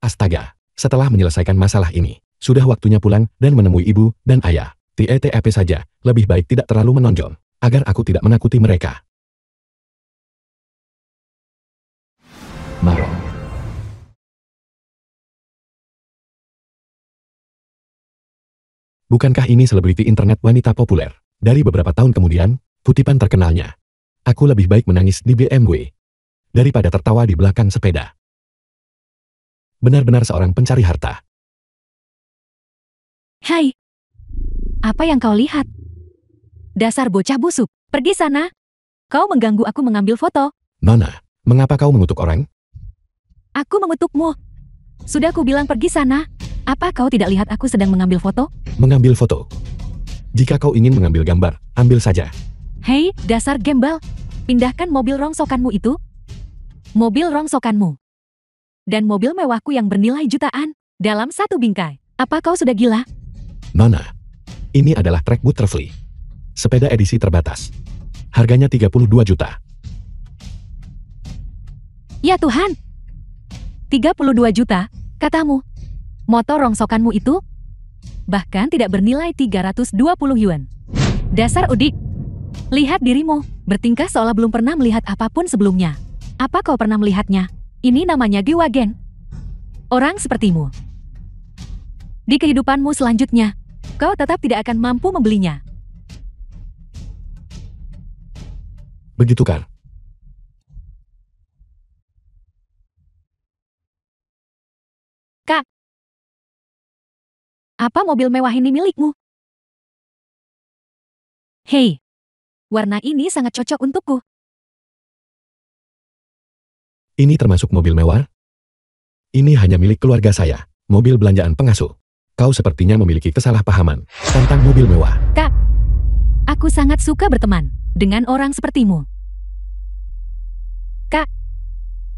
Astaga, setelah menyelesaikan masalah ini, sudah waktunya pulang dan menemui ibu dan ayah. TETAP saja, lebih baik tidak terlalu menonjol, agar aku tidak menakuti mereka. Maron. Bukankah ini selebriti internet wanita populer? Dari beberapa tahun kemudian, kutipan terkenalnya. Aku lebih baik menangis di BMW daripada tertawa di belakang sepeda. Benar-benar seorang pencari harta. Hai. Apa yang kau lihat? Dasar bocah busuk. Pergi sana. Kau mengganggu aku mengambil foto. Nona, mengapa kau mengutuk orang? Aku mengutukmu. Sudah ku bilang pergi sana. Apa kau tidak lihat aku sedang mengambil foto? Mengambil foto. Jika kau ingin mengambil gambar, ambil saja. Hei, dasar gembel. Pindahkan mobil rongsokanmu itu. Mobil rongsokanmu. Dan mobil mewahku yang bernilai jutaan. Dalam satu bingkai. Apa kau sudah gila? Nona, ini adalah trek Butterfly. Sepeda edisi terbatas. Harganya 32 juta. Ya Tuhan. 32 juta, katamu. Motor rongsokanmu itu bahkan tidak bernilai 320 yuan. Dasar udik. Lihat dirimu, bertingkah seolah belum pernah melihat apapun sebelumnya. Apa kau pernah melihatnya? Ini namanya G-Wagen. Orang sepertimu. Di kehidupanmu selanjutnya, kau tetap tidak akan mampu membelinya. Begitu kan? Kak, apa mobil mewah ini milikmu? Hei, warna ini sangat cocok untukku. Ini termasuk mobil mewah? Ini hanya milik keluarga saya, mobil belanjaan pengasuh. Kau sepertinya memiliki kesalahpahaman tentang mobil mewah. Kak, aku sangat suka berteman dengan orang sepertimu. Kak,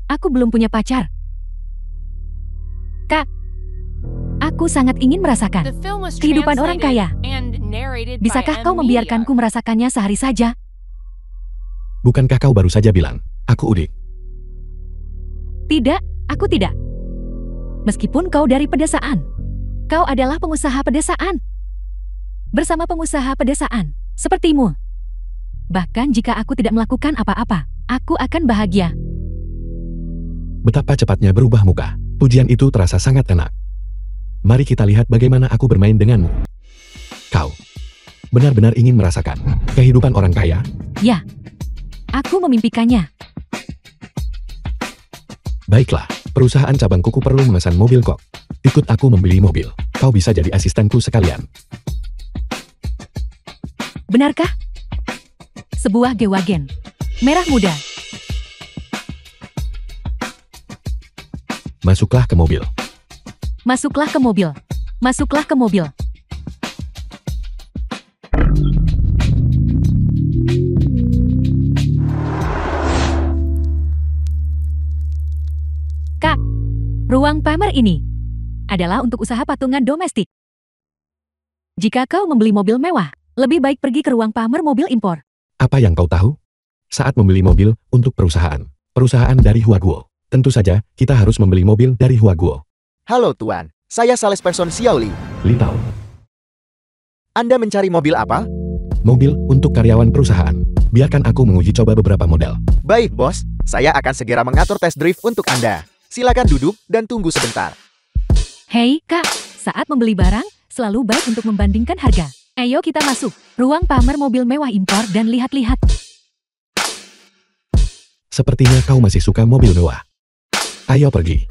aku belum punya pacar. Kak, aku sangat ingin merasakan kehidupan orang kaya. Bisakah kau membiarkanku merasakannya sehari saja? Bukankah kau baru saja bilang, aku udik? Tidak, aku tidak. Meskipun kau dari pedesaan, kau adalah pengusaha pedesaan. Bersama pengusaha pedesaan, sepertimu. Bahkan jika aku tidak melakukan apa-apa, aku akan bahagia. Betapa cepatnya berubah muka. Pujian itu terasa sangat enak. Mari kita lihat bagaimana aku bermain denganmu. Kau benar-benar ingin merasakan kehidupan orang kaya? Ya, aku memimpikannya. Baiklah, perusahaan cabang kuku perlu memesan mobil kok. Ikut aku membeli mobil. Kau bisa jadi asistenku sekalian. Benarkah? Sebuah G-Wagen. Merah muda. Masuklah ke mobil. Masuklah ke mobil. Masuklah ke mobil. Kak, ruang pamer ini adalah untuk usaha patungan domestik. Jika kau membeli mobil mewah, lebih baik pergi ke ruang pamer mobil impor. Apa yang kau tahu? Saat membeli mobil untuk perusahaan dari Huaguo. Tentu saja, kita harus membeli mobil dari Huaguo. Halo Tuan, saya salesperson Xiaoli. Li Tao. Anda mencari mobil apa? Mobil untuk karyawan perusahaan. Biarkan aku menguji coba beberapa model. Baik bos, saya akan segera mengatur test drive untuk Anda. Silakan duduk dan tunggu sebentar. Hei Kak, saat membeli barang, selalu baik untuk membandingkan harga. Ayo kita masuk, ruang pamer mobil mewah impor dan lihat-lihat. Sepertinya kau masih suka mobil mewah. Ayo pergi.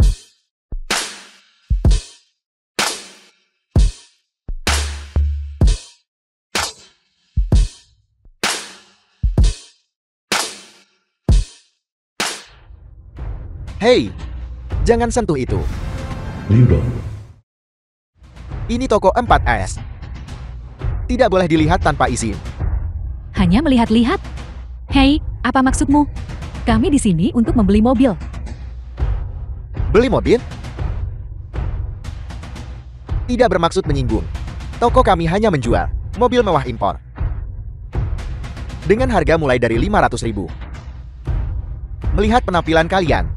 Hei, jangan sentuh itu. Liudo. Ini toko 4S. Tidak boleh dilihat tanpa izin. Hanya melihat-lihat? Hei, apa maksudmu? Kami di sini untuk membeli mobil. Beli mobil? Tidak bermaksud menyinggung. Toko kami hanya menjual mobil mewah impor. Dengan harga mulai dari 500.000. Melihat penampilan kalian,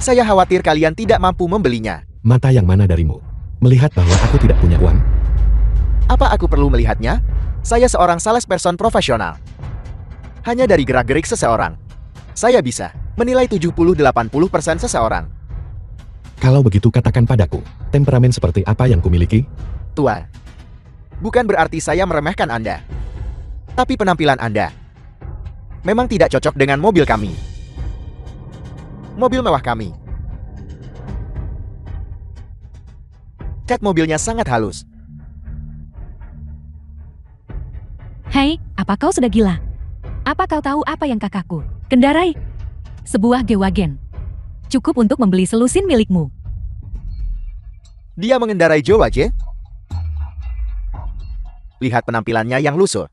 Saya khawatir kalian tidak mampu membelinya. Mata yang mana darimu? Melihat bahwa aku tidak punya uang? Apa aku perlu melihatnya? Saya seorang salesperson profesional. Hanya dari gerak-gerik seseorang, saya bisa menilai 70-80% seseorang. Kalau begitu katakan padaku, temperamen seperti apa yang kumiliki? Tuan, bukan berarti saya meremehkan Anda. Tapi penampilan Anda memang tidak cocok dengan mobil kami. Mobil mewah kami. Cat mobilnya sangat halus. Hei, apa kau sudah gila? Apa kau tahu apa yang kakakku kendarai? Sebuah G-Wagen. Cukup untuk membeli selusin milikmu. Dia mengendarai G-Wagen? Lihat penampilannya yang lusuh.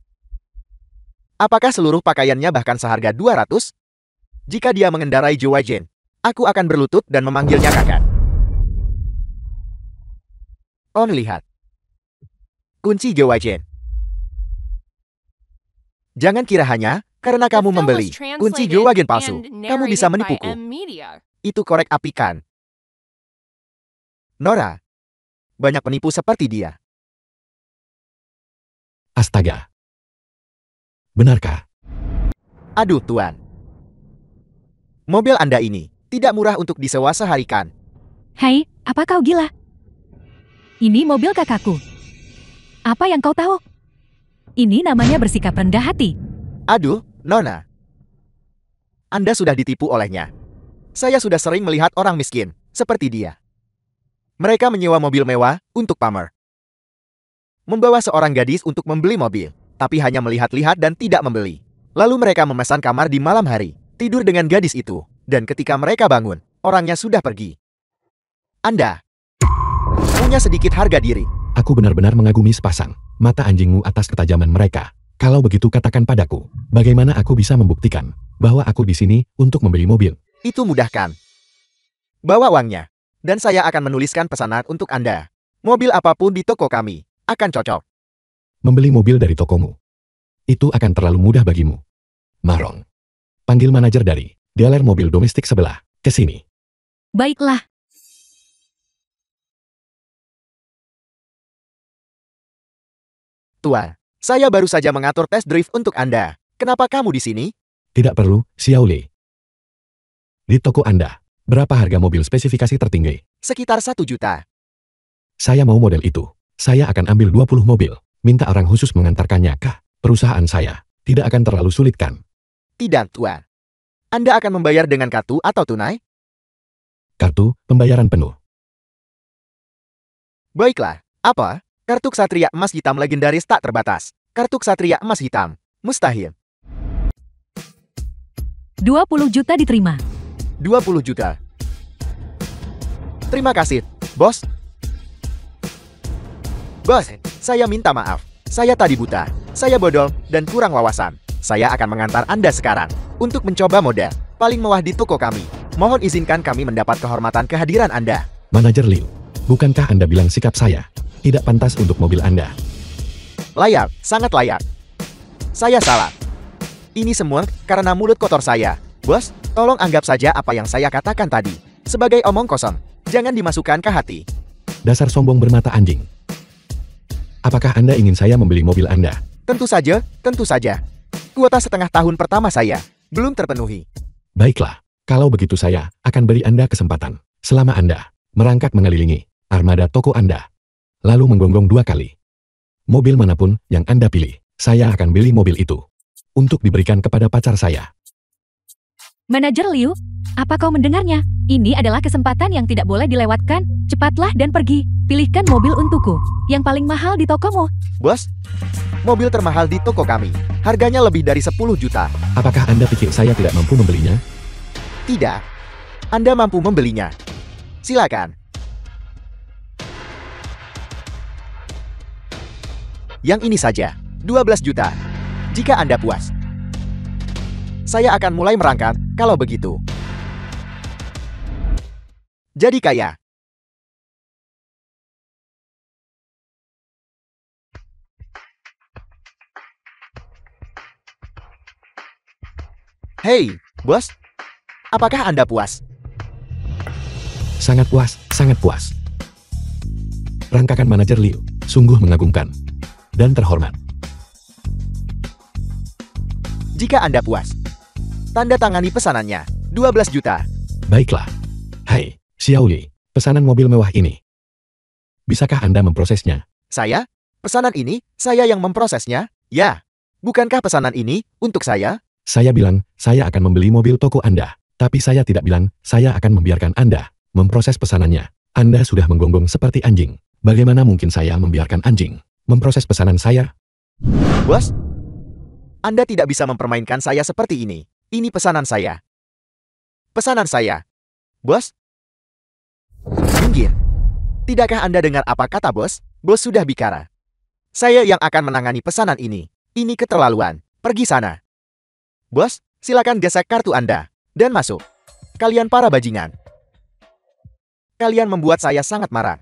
Apakah seluruh pakaiannya bahkan seharga 200? Jika dia mengendarai G-Wagen, aku akan berlutut dan memanggilnya kakak. On lihat. Kunci G-Wagen. Jangan kira hanya karena kamu membeli kunci G-Wagen palsu, kamu bisa menipuku. Itu korek api kan? Nora, banyak penipu seperti dia. Astaga. Benarkah? Aduh Tuan. Mobil Anda ini tidak murah untuk disewa sehari kan? Hei, apa kau gila? Ini mobil kakakku. Apa yang kau tahu? Ini namanya bersikap rendah hati. Aduh, Nona. Anda sudah ditipu olehnya. Saya sudah sering melihat orang miskin seperti dia. Mereka menyewa mobil mewah untuk pamer. Membawa seorang gadis untuk membeli mobil, tapi hanya melihat-lihat dan tidak membeli. Lalu mereka memesan kamar di malam hari, tidur dengan gadis itu, dan ketika mereka bangun, orangnya sudah pergi. Anda punya sedikit harga diri. Aku benar-benar mengagumi sepasang mata anjingmu atas ketajaman mereka. Kalau begitu katakan padaku, bagaimana aku bisa membuktikan bahwa aku di sini untuk membeli mobil? Itu mudah kan? Bawa uangnya, dan saya akan menuliskan pesanan untuk Anda. Mobil apapun di toko kami akan cocok. Membeli mobil dari tokomu. Itu akan terlalu mudah bagimu. Marong. Panggil manajer dari dealer mobil domestik sebelah ke sini. Baiklah. Tuan, saya baru saja mengatur tes drive untuk Anda. Kenapa kamu di sini? Tidak perlu, Xiaoli. Di toko Anda, berapa harga mobil spesifikasi tertinggi? Sekitar 1 juta. Saya mau model itu. Saya akan ambil 20 mobil. Minta orang khusus mengantarkannya ke perusahaan saya. Tidak akan terlalu sulit kan? Tidak, Tuan. Anda akan membayar dengan kartu atau tunai? Kartu, pembayaran penuh. Baiklah. Apa? Kartu Ksatria Emas Hitam legendaris tak terbatas. Kartu Ksatria Emas Hitam. Mustahil. 20 juta diterima. 20 juta. Terima kasih, bos. Bos, saya minta maaf. Saya tadi buta. Saya bodoh dan kurang wawasan. Saya akan mengantar Anda sekarang untuk mencoba model paling mewah di toko kami. Mohon izinkan kami mendapat kehormatan kehadiran Anda. Manajer Liu, bukankah Anda bilang sikap saya tidak pantas untuk mobil Anda? Layak, sangat layak. Saya salah. Ini semua karena mulut kotor saya. Bos, tolong anggap saja apa yang saya katakan tadi sebagai omong kosong. Jangan dimasukkan ke hati. Dasar sombong bermata anjing. Apakah Anda ingin saya membeli mobil Anda? Tentu saja, tentu saja. Kuota setengah tahun pertama saya belum terpenuhi. Baiklah, kalau begitu saya akan beri Anda kesempatan. Selama Anda merangkak mengelilingi armada toko Anda, lalu menggonggong 2 kali. Mobil manapun yang Anda pilih, saya akan beli mobil itu untuk diberikan kepada pacar saya. Manajer Liu, apa kau mendengarnya? Ini adalah kesempatan yang tidak boleh dilewatkan. Cepatlah dan pergi. Pilihkan mobil untukku. Yang paling mahal di tokomu. Bos, mobil termahal di toko kami. Harganya lebih dari 10 juta. Apakah Anda pikir saya tidak mampu membelinya? Tidak. Anda mampu membelinya. Silakan. Yang ini saja, 12 juta. Jika Anda puas. Saya akan mulai merangkak kalau begitu. Jadi kaya. Hei, bos. Apakah Anda puas? Sangat puas, sangat puas. Rangkakan manajer Liu, sungguh mengagumkan dan terhormat. Jika Anda puas, tanda tangani pesanannya, 12 juta. Baiklah. Hai, Xiaoli, pesanan mobil mewah ini. Bisakah Anda memprosesnya? Saya? Pesanan ini, saya yang memprosesnya? Ya. Bukankah pesanan ini untuk saya? Saya bilang, saya akan membeli mobil toko Anda. Tapi saya tidak bilang, saya akan membiarkan Anda memproses pesanannya. Anda sudah menggonggong seperti anjing. Bagaimana mungkin saya membiarkan anjing memproses pesanan saya? Bos, Anda tidak bisa mempermainkan saya seperti ini. Ini pesanan saya. Pesanan saya. Bos? Minggir. Tidakkah Anda dengar apa kata bos? Bos sudah bicara. Saya yang akan menangani pesanan ini. Ini keterlaluan. Pergi sana. Bos, silakan gesek kartu Anda. Dan masuk. Kalian para bajingan. Kalian membuat saya sangat marah.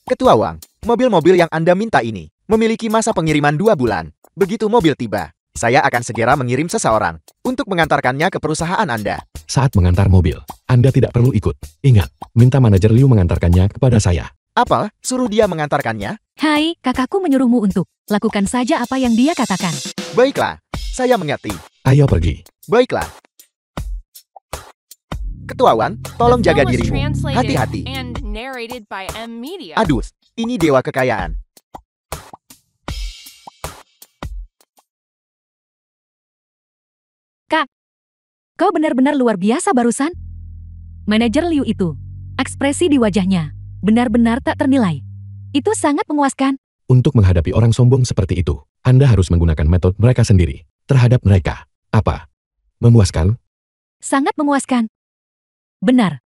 Ketua Wang, mobil-mobil yang Anda minta ini memiliki masa pengiriman 2 bulan. Begitu mobil tiba, saya akan segera mengirim seseorang untuk mengantarkannya ke perusahaan Anda. Saat mengantar mobil, Anda tidak perlu ikut. Ingat, minta manajer Liu mengantarkannya kepada saya. Apa? Suruh dia mengantarkannya? Hai, kakakku menyuruhmu untuk lakukan saja apa yang dia katakan. Baiklah, saya mengerti. Ayo pergi. Baiklah. Ketua Wan, tolong jaga dirimu. Hati-hati. Aduh, ini dewa kekayaan. Kak, kau benar-benar luar biasa barusan. Manajer Liu itu, ekspresi di wajahnya benar-benar tak ternilai. Itu sangat memuaskan. Untuk menghadapi orang sombong seperti itu, Anda harus menggunakan metode mereka sendiri terhadap mereka. Apa? Memuaskan? Sangat memuaskan. Benar.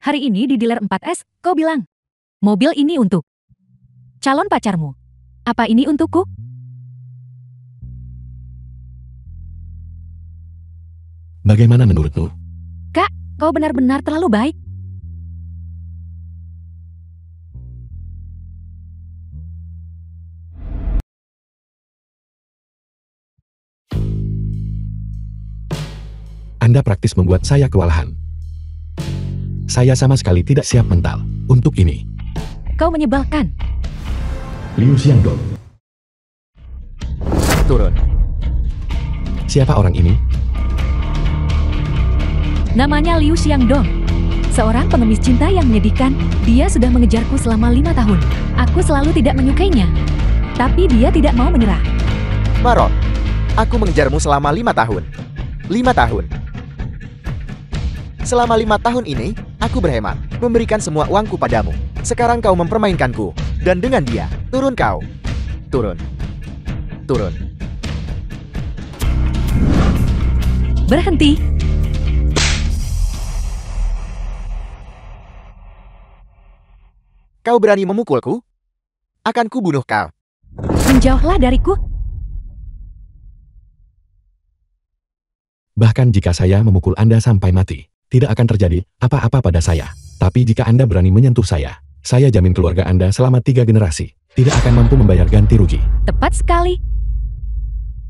Hari ini di dealer 4S, kau bilang, mobil ini untuk calon pacarmu. Apa ini untukku? Bagaimana menurutmu? Kak, kau benar-benar terlalu baik. Anda praktis membuat saya kewalahan. Saya sama sekali tidak siap mental untuk ini. Kau menyebalkan. Liu Xiangdong. Turun. Siapa orang ini? Namanya Liu Xiangdong. Seorang pengemis cinta yang menyedihkan. Dia sudah mengejarku selama 5 tahun. Aku selalu tidak menyukainya. Tapi dia tidak mau menyerah. Maron, aku mengejarmu selama 5 tahun. 5 tahun. Selama 5 tahun ini, aku berhemat, memberikan semua uangku padamu. Sekarang kau mempermainkanku. Dan dengan dia, turun kau. Turun. Turun. Berhenti. Kau berani memukulku? Akan kubunuh kau. Menjauhlah dariku. Bahkan jika saya memukul Anda sampai mati, tidak akan terjadi apa-apa pada saya. Tapi jika Anda berani menyentuh saya jamin keluarga Anda selama 3 generasi tidak akan mampu membayar ganti rugi. Tepat sekali.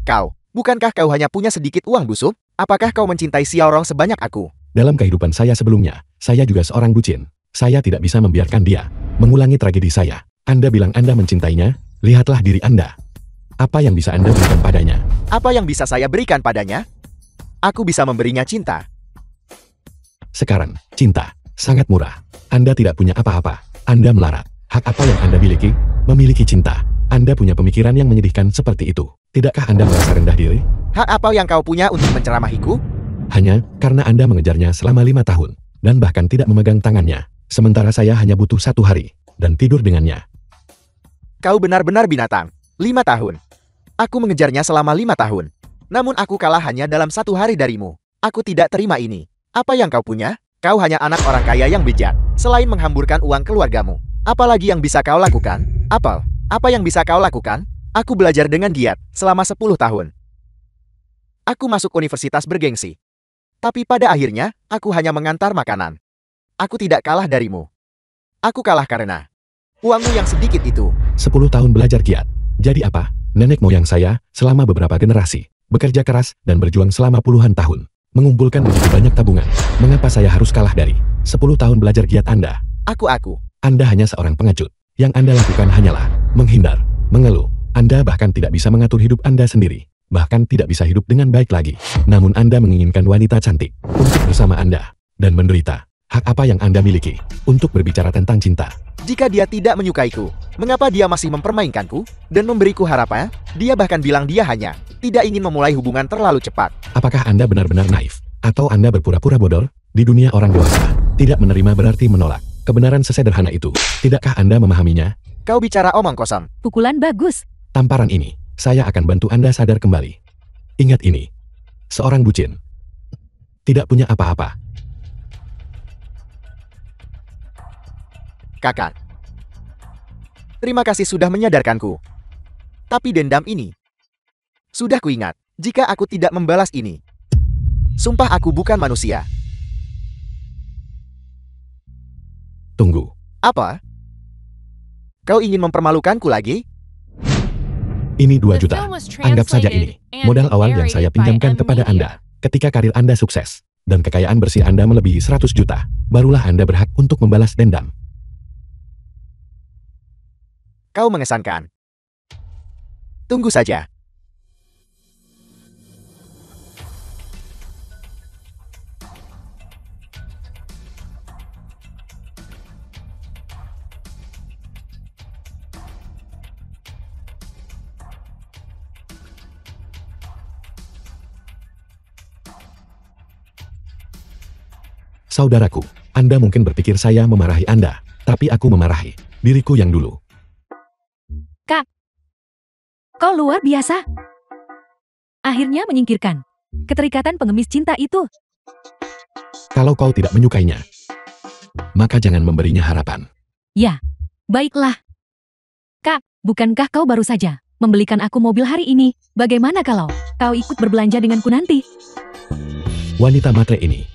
Kau, bukankah kau hanya punya sedikit uang busuk? Apakah kau mencintai Xiaorong sebanyak aku? Dalam kehidupan saya sebelumnya, saya juga seorang bucin. Saya tidak bisa membiarkan dia mengulangi tragedi saya. Anda bilang Anda mencintainya, lihatlah diri Anda. Apa yang bisa Anda berikan padanya? Apa yang bisa saya berikan padanya? Aku bisa memberinya cinta. Sekarang, cinta sangat murah. Anda tidak punya apa-apa. Anda melarat. Hak apa yang Anda miliki? Memiliki cinta. Anda punya pemikiran yang menyedihkan seperti itu. Tidakkah Anda merasa rendah diri? Hak apa yang kau punya untuk menceramahiku? Hanya karena Anda mengejarnya selama 5 tahun. Dan bahkan tidak memegang tangannya. Sementara saya hanya butuh 1 hari. Dan tidur dengannya. Kau benar-benar binatang. 5 tahun. Aku mengejarnya selama 5 tahun. Namun aku kalah hanya dalam 1 hari darimu. Aku tidak terima ini. Apa yang kau punya? Kau hanya anak orang kaya yang bijak. Selain menghamburkan uang keluargamu, apalagi yang bisa kau lakukan? Apa yang bisa kau lakukan? Aku belajar dengan giat selama 10 tahun. Aku masuk universitas bergengsi. Tapi pada akhirnya, aku hanya mengantar makanan. Aku tidak kalah darimu. Aku kalah karena uangmu yang sedikit itu. 10 tahun belajar giat. Jadi apa? Nenek moyang saya, selama beberapa generasi, bekerja keras dan berjuang selama puluhan tahun. mengumpulkan begitu banyak tabungan. Mengapa saya harus kalah dari 10 tahun belajar giat Anda? Aku. Anda hanya seorang pengecut. Yang Anda lakukan hanyalah menghindar, mengeluh. Anda bahkan tidak bisa mengatur hidup Anda sendiri. Bahkan tidak bisa hidup dengan baik lagi. Namun Anda menginginkan wanita cantik untuk bersama Anda dan menderita. Hak apa yang Anda miliki untuk berbicara tentang cinta? Jika dia tidak menyukaiku, mengapa dia masih mempermainkanku dan memberiku harapan? Dia bahkan bilang dia hanya tidak ingin memulai hubungan terlalu cepat. Apakah Anda benar-benar naif? Atau Anda berpura-pura bodoh? Di dunia orang dewasa, tidak menerima berarti menolak. Kebenaran sesederhana itu. Tidakkah Anda memahaminya? Kau bicara omong kosong. Pukulan bagus. Tamparan ini, saya akan bantu Anda sadar kembali. Ingat ini. Seorang bucin. Tidak punya apa-apa. Kakak. Terima kasih sudah menyadarkanku. Tapi dendam ini. Sudah kuingat, jika aku tidak membalas ini. Sumpah aku bukan manusia. Tunggu. Apa? Kau ingin mempermalukanku lagi? Ini 2 juta. Anggap saja ini modal awal yang saya pinjamkan kepada Anda. Ketika karir Anda sukses, dan kekayaan bersih Anda melebihi 100 juta, barulah Anda berhak untuk membalas dendam. Kau mengesankan. Tunggu saja. Saudaraku, Anda mungkin berpikir saya memarahi Anda, tapi aku memarahi diriku yang dulu. Kak, kau luar biasa. Akhirnya menyingkirkan keterikatan pengemis cinta itu. Kalau kau tidak menyukainya, maka jangan memberinya harapan. Ya, baiklah. Kak, bukankah kau baru saja membelikan aku mobil hari ini? Bagaimana kalau kau ikut berbelanja denganku nanti? Wanita matre ini.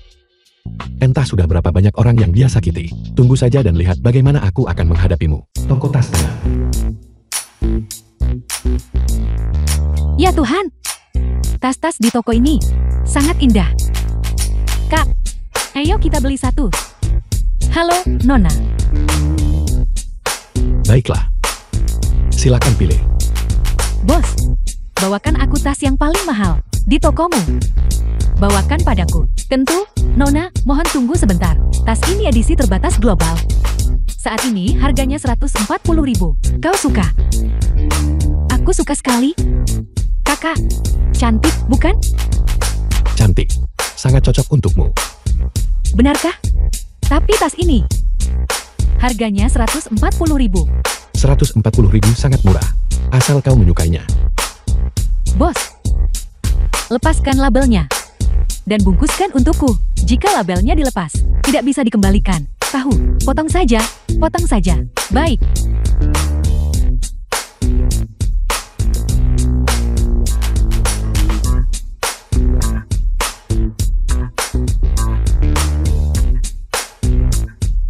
Entah sudah berapa banyak orang yang dia sakiti. Tunggu saja dan lihat bagaimana aku akan menghadapimu. Toko tas tengah. Ya Tuhan, tas-tas di toko ini sangat indah. Kak, ayo kita beli satu. Halo, Nona. Baiklah. Silakan pilih. Bos, bawakan aku tas yang paling mahal di tokomu. Bawakan padaku. Tentu, Nona, mohon tunggu sebentar. Tas ini edisi terbatas global. Saat ini harganya 140.000. Kau suka? Aku suka sekali. Kakak, cantik, bukan? Cantik. Sangat cocok untukmu. Benarkah? Tapi tas ini harganya 140.000. 140.000 sangat murah. Asal kau menyukainya. Bos, lepaskan labelnya. Dan bungkuskan untukku. Jika labelnya dilepas, tidak bisa dikembalikan. Tahu, potong saja, potong saja. Baik.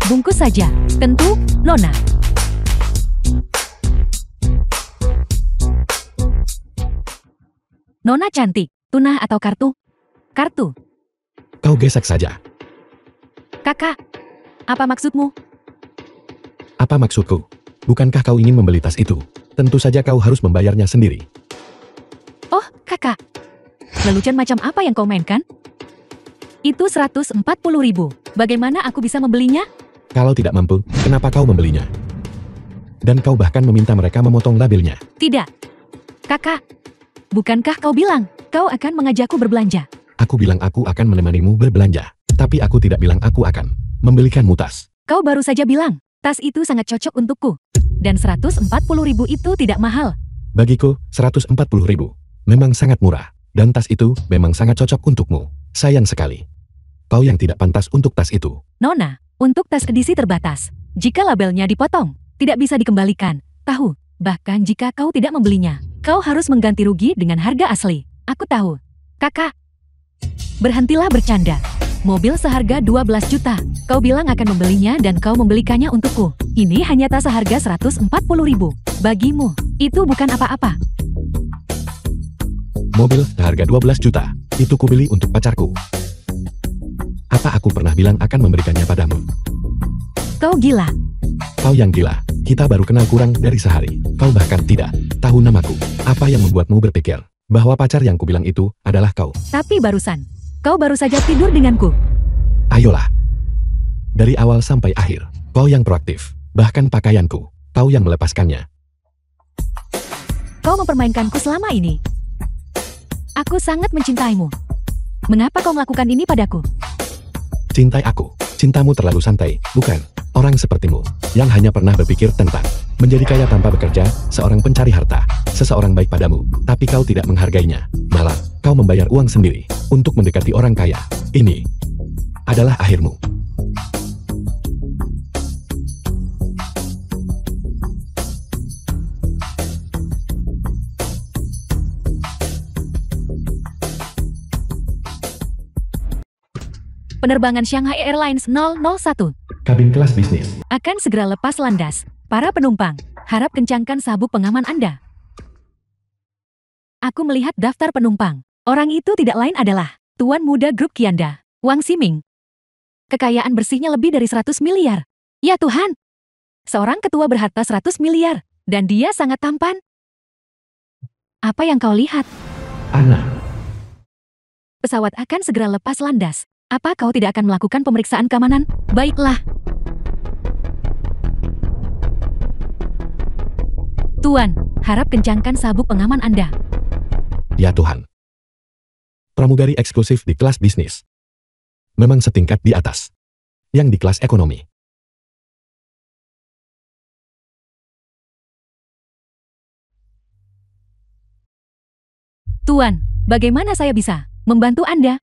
Bungkus saja, tentu, Nona. Nona cantik, tunah atau kartu? Kartu. Kau gesek saja. Kakak, apa maksudmu? Apa maksudku? Bukankah kau ingin membeli tas itu? Tentu saja kau harus membayarnya sendiri. Oh, kakak. Lelucon macam apa yang kau mainkan? Itu 140.000. Bagaimana aku bisa membelinya? Kalau tidak mampu, kenapa kau membelinya? Dan kau bahkan meminta mereka memotong labelnya. Tidak. Kakak, bukankah kau bilang kau akan mengajakku berbelanja? Aku bilang aku akan menemanimu berbelanja. Tapi aku tidak bilang aku akan membelikanmu tas. Kau baru saja bilang, tas itu sangat cocok untukku. Dan 140.000 itu tidak mahal. Bagiku, 140.000 memang sangat murah. Dan tas itu memang sangat cocok untukmu. Sayang sekali. Kau yang tidak pantas untuk tas itu. Nona, untuk tas edisi terbatas, jika labelnya dipotong, tidak bisa dikembalikan. Tahu, bahkan jika kau tidak membelinya, kau harus mengganti rugi dengan harga asli. Aku tahu. Kakak, berhentilah bercanda. Mobil seharga 12 juta. Kau bilang akan membelinya dan kau membelikannya untukku. Ini hanya tas seharga 140.000. Bagimu, itu bukan apa-apa. Mobil seharga 12 juta. Itu kubeli untuk pacarku. Masa aku pernah bilang akan memberikannya padamu? Kau gila. Kau yang gila. Kita baru kenal kurang dari sehari. Kau bahkan tidak tahu namaku. Apa yang membuatmu berpikir bahwa pacar yang kubilang itu adalah kau? Tapi barusan, kau baru saja tidur denganku. Ayolah. Dari awal sampai akhir, kau yang proaktif. Bahkan pakaianku, kau yang melepaskannya. Kau mempermainkanku selama ini. Aku sangat mencintaimu. Mengapa kau melakukan ini padaku? Cintai aku. Cintamu terlalu santai, bukan? Orang sepertimu, yang hanya pernah berpikir tentang menjadi kaya tanpa bekerja, seorang pencari harta, seseorang baik padamu, tapi kau tidak menghargainya. Malah, kau membayar uang sendiri untuk mendekati orang kaya. Ini adalah akhirmu. Penerbangan Shanghai Airlines 001 Kabin kelas bisnis. akan segera lepas landas. Para penumpang, harap kencangkan sabuk pengaman Anda. Aku melihat daftar penumpang. Orang itu tidak lain adalah Tuan Muda Grup Kianda, Wang Ximing. Kekayaan bersihnya lebih dari 100 miliar. Ya Tuhan! Seorang ketua berharta 100 miliar, dan dia sangat tampan. Apa yang kau lihat? Ana. Pesawat akan segera lepas landas. Apa kau tidak akan melakukan pemeriksaan keamanan? Baiklah. Tuan, harap kencangkan sabuk pengaman Anda. Ya Tuhan. Pramugari eksklusif di kelas bisnis. Memang setingkat di atas. Yang di kelas ekonomi. Tuan, bagaimana saya bisa membantu Anda?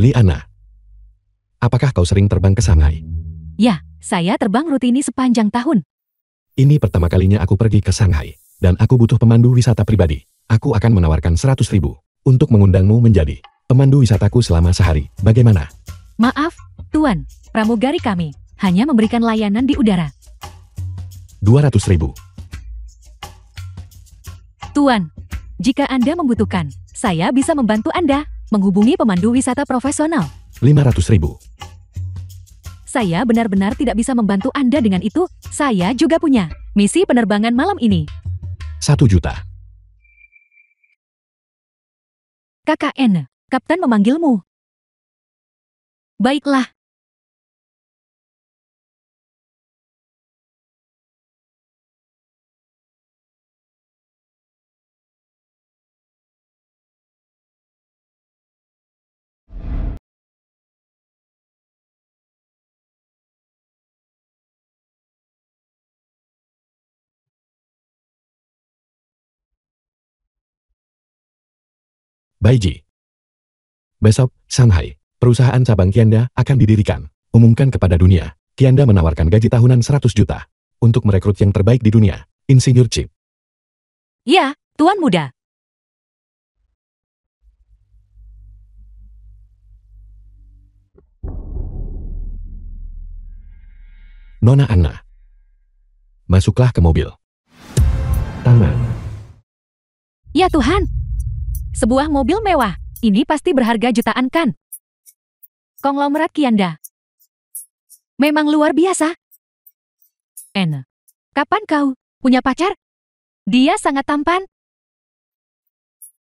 Liana. Apakah kau sering terbang ke Shanghai? Ya, saya terbang rutini sepanjang tahun. Ini pertama kalinya aku pergi ke Shanghai. Dan aku butuh pemandu wisata pribadi. Aku akan menawarkan 100.000 untuk mengundangmu menjadi pemandu wisataku selama sehari. Bagaimana? Maaf, Tuan, pramugari kami hanya memberikan layanan di udara. 200.000. Tuan, jika Anda membutuhkan, saya bisa membantu Anda menghubungi pemandu wisata profesional. 500.000. Saya benar-benar tidak bisa membantu Anda dengan itu. Saya juga punya misi penerbangan malam ini. 1 juta. KKN, Kapten memanggilmu. Baiklah. Baiji. Besok, Shanghai, perusahaan cabang Kianda akan didirikan. Umumkan kepada dunia, Kianda menawarkan gaji tahunan 100 juta untuk merekrut yang terbaik di dunia, insinyur chip. Ya, Tuan Muda. Nona Anna. Masuklah ke mobil. Tangan. Ya Tuhan. Sebuah mobil mewah. Ini pasti berharga jutaan kan? Konglomerat Kianda. Memang luar biasa. N. Kapan kau punya pacar? Dia sangat tampan.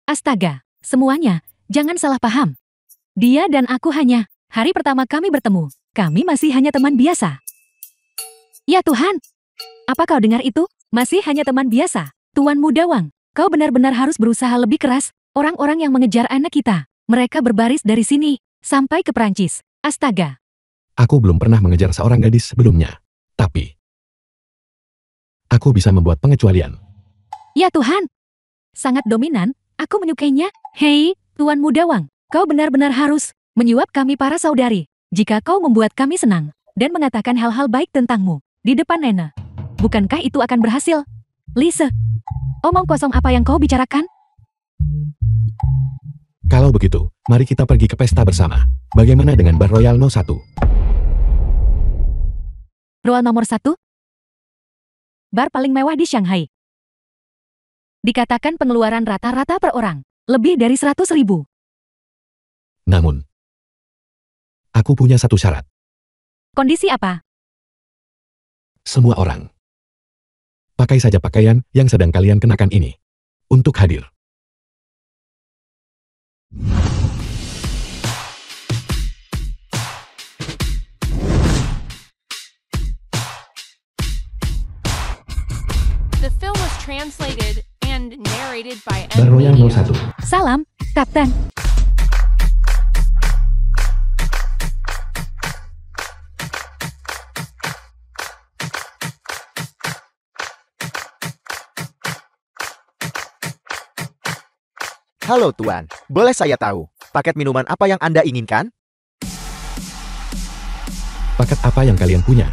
Astaga, semuanya, jangan salah paham. Dia dan aku hanya, hari pertama kami bertemu, kami masih hanya teman biasa. Ya Tuhan, apa kau dengar itu? Masih hanya teman biasa. Tuan Muda Wang, kau benar-benar harus berusaha lebih keras. Orang-orang yang mengejar anak kita, mereka berbaris dari sini, sampai ke Prancis. Astaga. Aku belum pernah mengejar seorang gadis sebelumnya. Tapi, aku bisa membuat pengecualian. Ya Tuhan. Sangat dominan, aku menyukainya. Hei, Tuan Muda Wang, kau benar-benar harus menyuap kami para saudari. Jika kau membuat kami senang, dan mengatakan hal-hal baik tentangmu, di depan Nena. Bukankah itu akan berhasil? Lise, omong kosong apa yang kau bicarakan? Kalau begitu, mari kita pergi ke pesta bersama. Bagaimana dengan Bar Royal No 1? Roal nomor 1? bar paling mewah di Shanghai. Dikatakan pengeluaran rata-rata per orang, lebih dari 100.000. Namun, aku punya satu syarat. Kondisi apa? Semua orang. Pakai saja pakaian yang sedang kalian kenakan ini. Untuk hadir. The film was translated and narrated by Bar M. Royal Media. 01. Salam, Kapten. Halo Tuan, boleh saya tahu, paket minuman apa yang Anda inginkan? Paket apa yang kalian punya?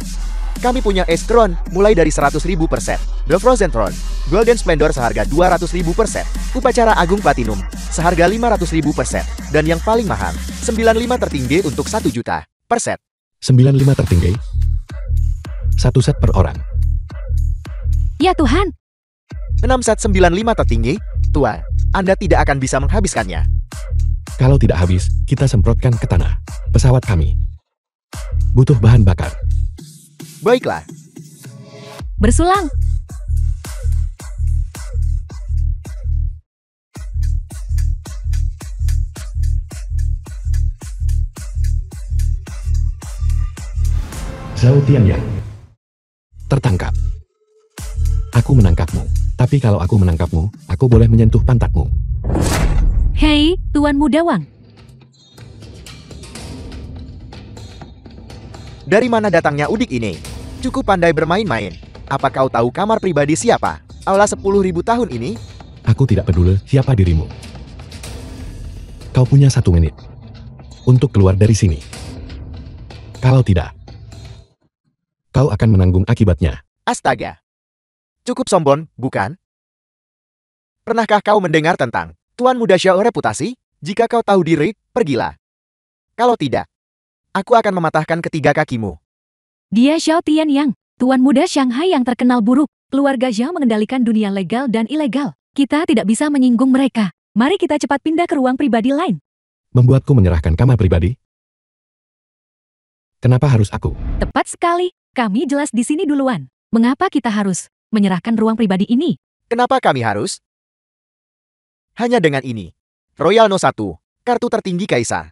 Kami punya es Tron, mulai dari 100.000 per set. The Frozen Tron, Golden Splendor seharga 200.000 per set. Upacara Agung Platinum, seharga 500.000 per set. Dan yang paling mahal, 95 tertinggi untuk 1 juta per set. 95 tertinggi. 1 set per orang. Ya Tuhan, 6 set 95 tertinggi, Tuan, Anda tidak akan bisa menghabiskannya. Kalau tidak habis, kita semprotkan ke tanah. Pesawat kami butuh bahan bakar. Baiklah, bersulang. Zhao Tianyang. Tertangkap. Aku menangkapmu. Tapi kalau aku menangkapmu, aku boleh menyentuh pantatmu. Hei, Tuan Muda Wang. dari mana datangnya Udik ini? Cukup pandai bermain-main. Apa kau tahu kamar pribadi siapa? Aula 10.000 tahun ini? Aku tidak peduli siapa dirimu. Kau punya 1 menit untuk keluar dari sini. Kalau tidak, kau akan menanggung akibatnya. Astaga. Cukup sombong, bukan? Pernahkah kau mendengar tentang Tuan Muda Xiao reputasi? Jika kau tahu diri, pergilah. Kalau tidak, aku akan mematahkan ketiga kakimu. Dia Xiao Tianyang, Tuan Muda Shanghai yang terkenal buruk. Keluarga Zhao mengendalikan dunia legal dan ilegal. Kita tidak bisa menyinggung mereka. Mari kita cepat pindah ke ruang pribadi lain. Membuatku menyerahkan kamar pribadi? Kenapa harus aku? Tepat sekali. Kami jelas di sini duluan. Mengapa kita harus menyerahkan ruang pribadi ini? Kenapa kami harus? Hanya dengan ini. Royal No 1, kartu tertinggi Kaisar.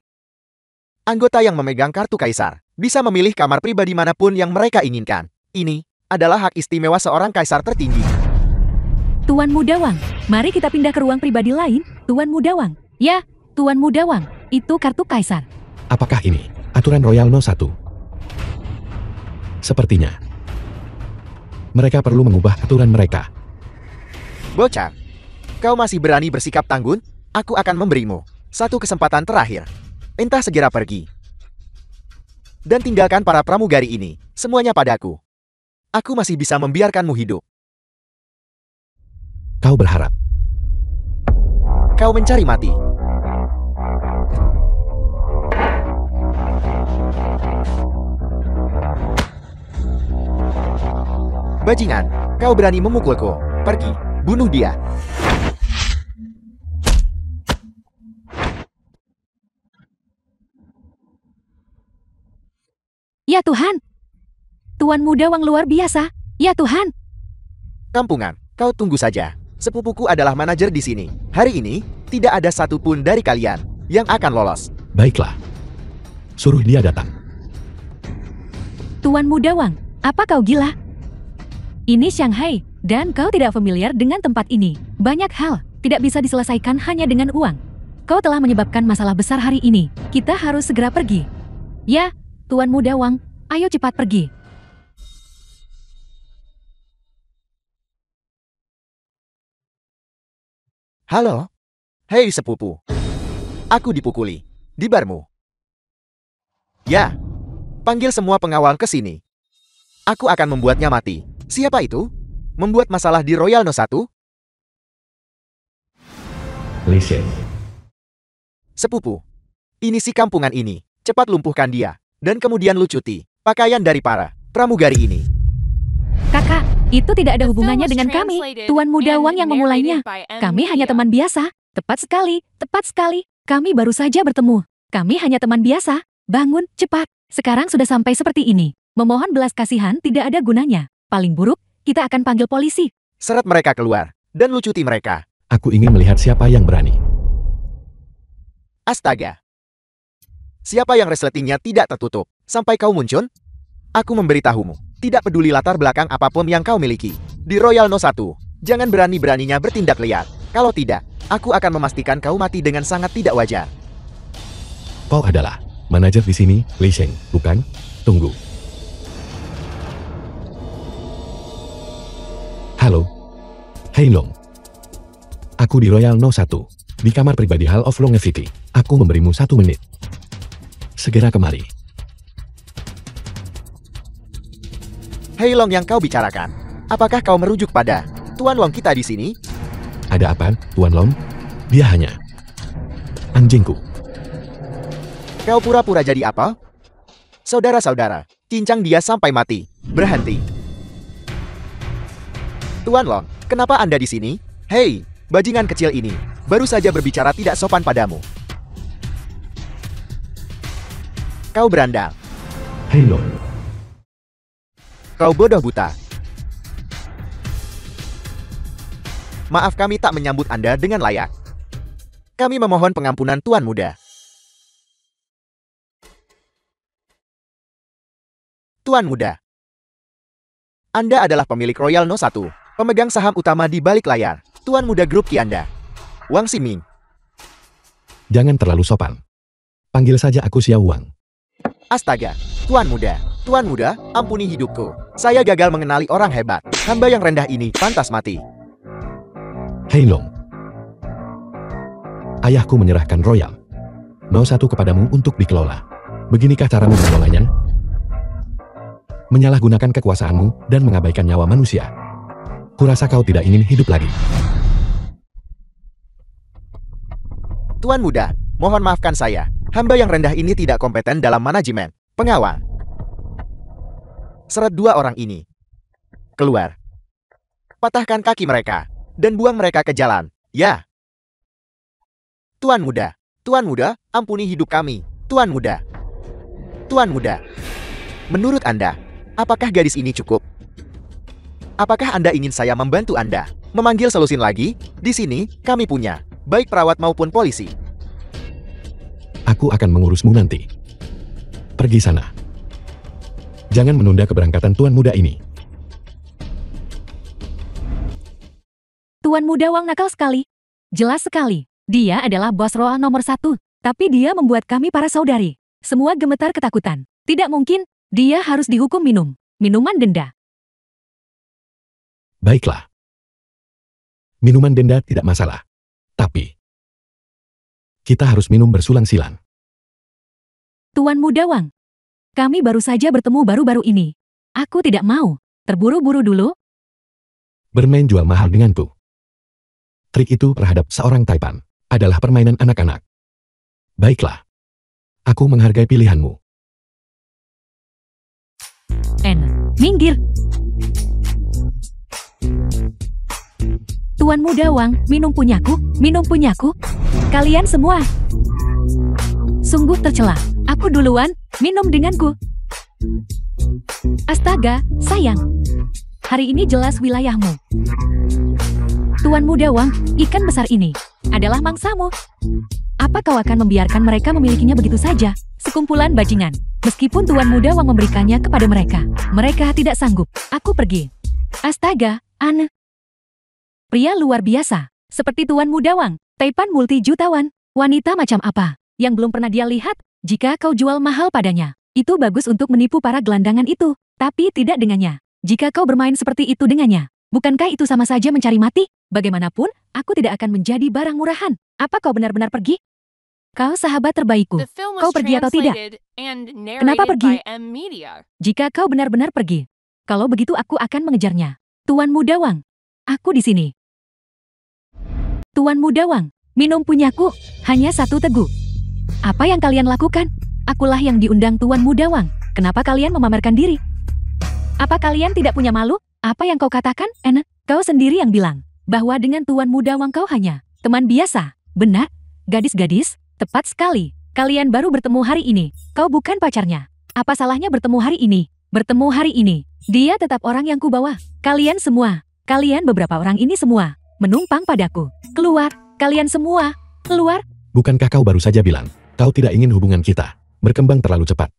Anggota yang memegang kartu Kaisar bisa memilih kamar pribadi manapun yang mereka inginkan. Ini adalah hak istimewa seorang Kaisar tertinggi. Tuan Muda Wang, mari kita pindah ke ruang pribadi lain. Tuan Muda Wang. Ya, Tuan Muda Wang. Itu kartu Kaisar. Apakah ini aturan Royal No 1? Sepertinya mereka perlu mengubah aturan mereka. Bocah, kau masih berani bersikap tanggun? Aku akan memberimu satu kesempatan terakhir. Entah segera pergi. Dan tinggalkan para pramugari ini, semuanya padaku. Aku masih bisa membiarkanmu hidup. Kau berharap Kau mencari mati. Bajingan, kau berani memukulku. Pergi, bunuh dia. Ya Tuhan. Tuan Muda Wang luar biasa. Ya Tuhan. Kampungan, kau tunggu saja. Sepupuku adalah manajer di sini. Hari ini, tidak ada satupun dari kalian yang akan lolos. baiklah. Suruh dia datang. Tuan Muda Wang, apa kau gila? Ini Shanghai, dan kau tidak familiar dengan tempat ini. Banyak hal tidak bisa diselesaikan hanya dengan uang. Kau telah menyebabkan masalah besar hari ini. Kita harus segera pergi. Ya, Tuan Muda Wang, ayo cepat pergi. Halo? Hei sepupu. Aku dipukuli. Di barmu. Ya. Panggil semua pengawal ke sini. Aku akan membuatnya mati. Siapa itu? Membuat masalah di Royal No 1? Listen. Sepupu. Ini si kampungan ini. Cepat lumpuhkan dia. Dan kemudian lucuti pakaian dari para pramugari ini. Kakak, Itu tidak ada The film hubungannya was dengan kami. translated Tuan Muda and Wang yang memulainya. narrated by M. Kami hanya Media. teman biasa. Tepat sekali, tepat sekali. Kami baru saja bertemu. Kami hanya teman biasa. Bangun, cepat. Sekarang sudah sampai seperti ini. Memohon belas kasihan tidak ada gunanya. Paling buruk, kita akan panggil polisi. Seret mereka keluar, dan lucuti mereka. Aku ingin melihat siapa yang berani. Astaga. Siapa yang resletingnya tidak tertutup? Sampai kau muncul? Aku memberitahumu. Tidak peduli latar belakang apapun yang kau miliki. Di Royal No 1, jangan berani-beraninya bertindak liar. Kalau tidak, aku akan memastikan kau mati dengan sangat tidak wajar. Kau adalah manajer di sini, Li Sheng, bukan? Tunggu. Halo. Hei Long. Aku di Royal No 1, di kamar pribadi Hall of Longevity. Aku memberimu 1 menit. Segera kemari. Hei Long yang kau bicarakan. Apakah kau merujuk pada Tuan Long kita di sini? Ada apa, Tuan Long? Dia hanya anjingku. Kau pura-pura jadi apa? Saudara-saudara, cincang dia sampai mati. Berhenti. Tuan Long, kenapa Anda di sini? Hei, bajingan kecil ini. Baru saja berbicara tidak sopan padamu. Kau berandal. Hei Long. Kau bodoh buta. Maaf kami tak menyambut Anda dengan layak. Kami memohon pengampunan Tuan Muda. Tuan Muda. Anda adalah pemilik Royal No 1, pemegang saham utama di balik layar. Tuan Muda Grup Ki Anda. Wang Ximing. Jangan terlalu sopan. Panggil saja aku Xiao Wang. Astaga, Tuan Muda, ampuni hidupku. Saya gagal mengenali orang hebat. Hamba yang rendah ini pantas mati. Hei Long. Ayahku menyerahkan Royal No 1 kepadamu untuk dikelola. Beginikah caramu mengelolanya? Menyalahgunakan kekuasaanmu dan mengabaikan nyawa manusia. Kurasa kau tidak ingin hidup lagi. Tuan Muda, mohon maafkan saya. Hamba yang rendah ini tidak kompeten dalam manajemen. Pengawal. Seret 2 orang ini. Keluar. Patahkan kaki mereka. Dan buang mereka ke jalan. Ya. Tuan Muda, ampuni hidup kami. Tuan Muda. Menurut Anda, apakah gadis ini cukup? Apakah Anda ingin saya membantu Anda memanggil selusin lagi? Di sini, kami punya, baik perawat maupun polisi. Aku akan mengurusmu nanti. Pergi sana. Jangan menunda keberangkatan Tuan Muda ini. Tuan Muda Wang nakal sekali. Jelas sekali. Dia adalah bos Royal nomor 1. Tapi dia membuat kami para saudari. Semua gemetar ketakutan. Tidak mungkin. Dia harus dihukum minuman denda. Baiklah. Minuman denda tidak masalah. Tapi kita harus minum bersulang-silang. Tuan Muda Wang. Kami baru saja bertemu baru-baru ini. Aku tidak mau. Terburu-buru dulu. Bermain jual mahal denganku. Trik itu terhadap seorang Taipan adalah permainan anak-anak. Baiklah. Aku menghargai pilihanmu. Minggir. Tuan Muda Wang, minum punyaku. Kalian semua. Sungguh tercela. Aku duluan, minum denganku. Astaga, sayang. Hari ini jelas wilayahmu. Tuan Muda Wang, ikan besar ini adalah mangsamu. Apa kau akan membiarkan mereka memilikinya begitu saja? Sekumpulan bajingan. Meskipun Tuan Muda Wang memberikannya kepada mereka, mereka tidak sanggup. Aku pergi. Astaga, aneh. Pria luar biasa. Seperti Tuan Muda Wang, Taipan multi-jutawan. Wanita macam apa yang belum pernah dia lihat? Jika kau jual mahal padanya, itu bagus untuk menipu para gelandangan itu. Tapi tidak dengannya. Jika kau bermain seperti itu dengannya, bukankah itu sama saja mencari mati? Bagaimanapun, aku tidak akan menjadi barang murahan. Apa kau benar-benar pergi? Kau sahabat terbaikku. The film Kau was pergi atau tidak? translated and Kenapa narrated pergi? by M. Media. Jika kau benar-benar pergi, kalau begitu aku akan mengejarnya. Tuan Muda Wang, aku di sini. Tuan Muda Wang, minum punyaku, hanya 1 teguk. Apa yang kalian lakukan? Akulah yang diundang Tuan Muda Wang. Kenapa kalian memamerkan diri? Apa kalian tidak punya malu? Apa yang kau katakan, Anne? Kau sendiri yang bilang bahwa dengan Tuan Muda Wang kau hanya teman biasa. Benar, gadis-gadis, tepat sekali. Kalian baru bertemu hari ini. Kau bukan pacarnya. Apa salahnya bertemu hari ini? Bertemu hari ini. Dia tetap orang yang kubawa. Kalian semua, kalian beberapa orang ini semua, menumpang padaku. Keluar, kalian semua, keluar. Bukankah kau baru saja bilang, kau tidak ingin hubungan kita berkembang terlalu cepat?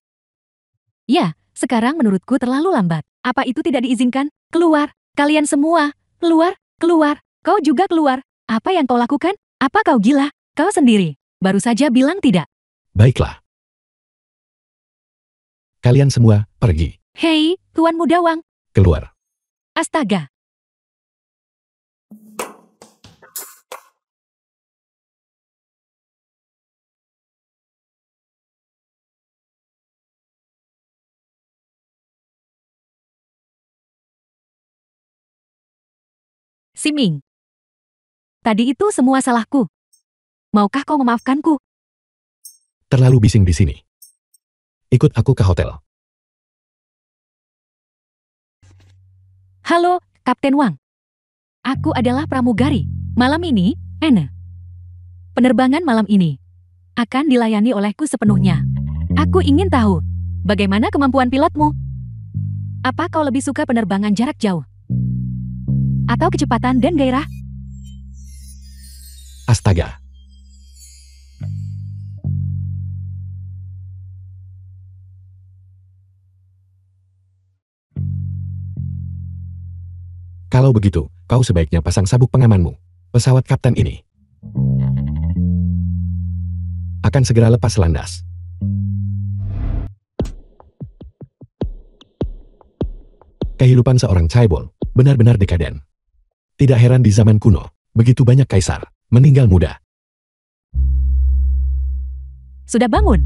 Ya, sekarang menurutku terlalu lambat. Apa itu tidak diizinkan? Keluar, kalian semua, keluar, keluar. Kau juga keluar. Apa yang kau lakukan? Apa kau gila? Kau sendiri baru saja bilang tidak. Baiklah. Kalian semua, pergi. Hei, Tuan Muda Wang. Keluar. Astaga. Siming. Tadi itu semua salahku. Maukah kau memaafkanku? Terlalu bising di sini. Ikut aku ke hotel. Halo, Kapten Wang. Aku adalah pramugari. Malam ini, Anne. Penerbangan malam ini akan dilayani olehku sepenuhnya. Aku ingin tahu, bagaimana kemampuan pilotmu? Apa kau lebih suka penerbangan jarak jauh? Atau kecepatan dan gairah? Astaga. Kalau begitu, kau sebaiknya pasang sabuk pengamanmu. Pesawat kapten ini akan segera lepas landas. Kehidupan seorang chaebol benar-benar dekaden. Tidak heran di zaman kuno, begitu banyak kaisar meninggal muda. Sudah bangun?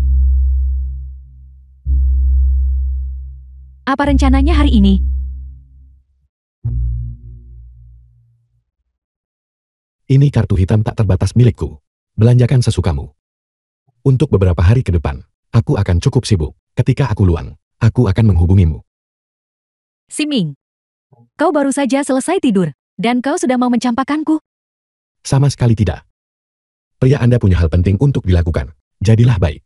Apa rencananya hari ini? Ini kartu hitam tak terbatas milikku. Belanjakan sesukamu. Untuk beberapa hari ke depan, aku akan cukup sibuk. Ketika aku luang, aku akan menghubungimu. Siming, kau baru saja selesai tidur, dan kau sudah mau mencampakkanku. Sama sekali tidak. Pria Anda punya hal penting untuk dilakukan. Jadilah baik.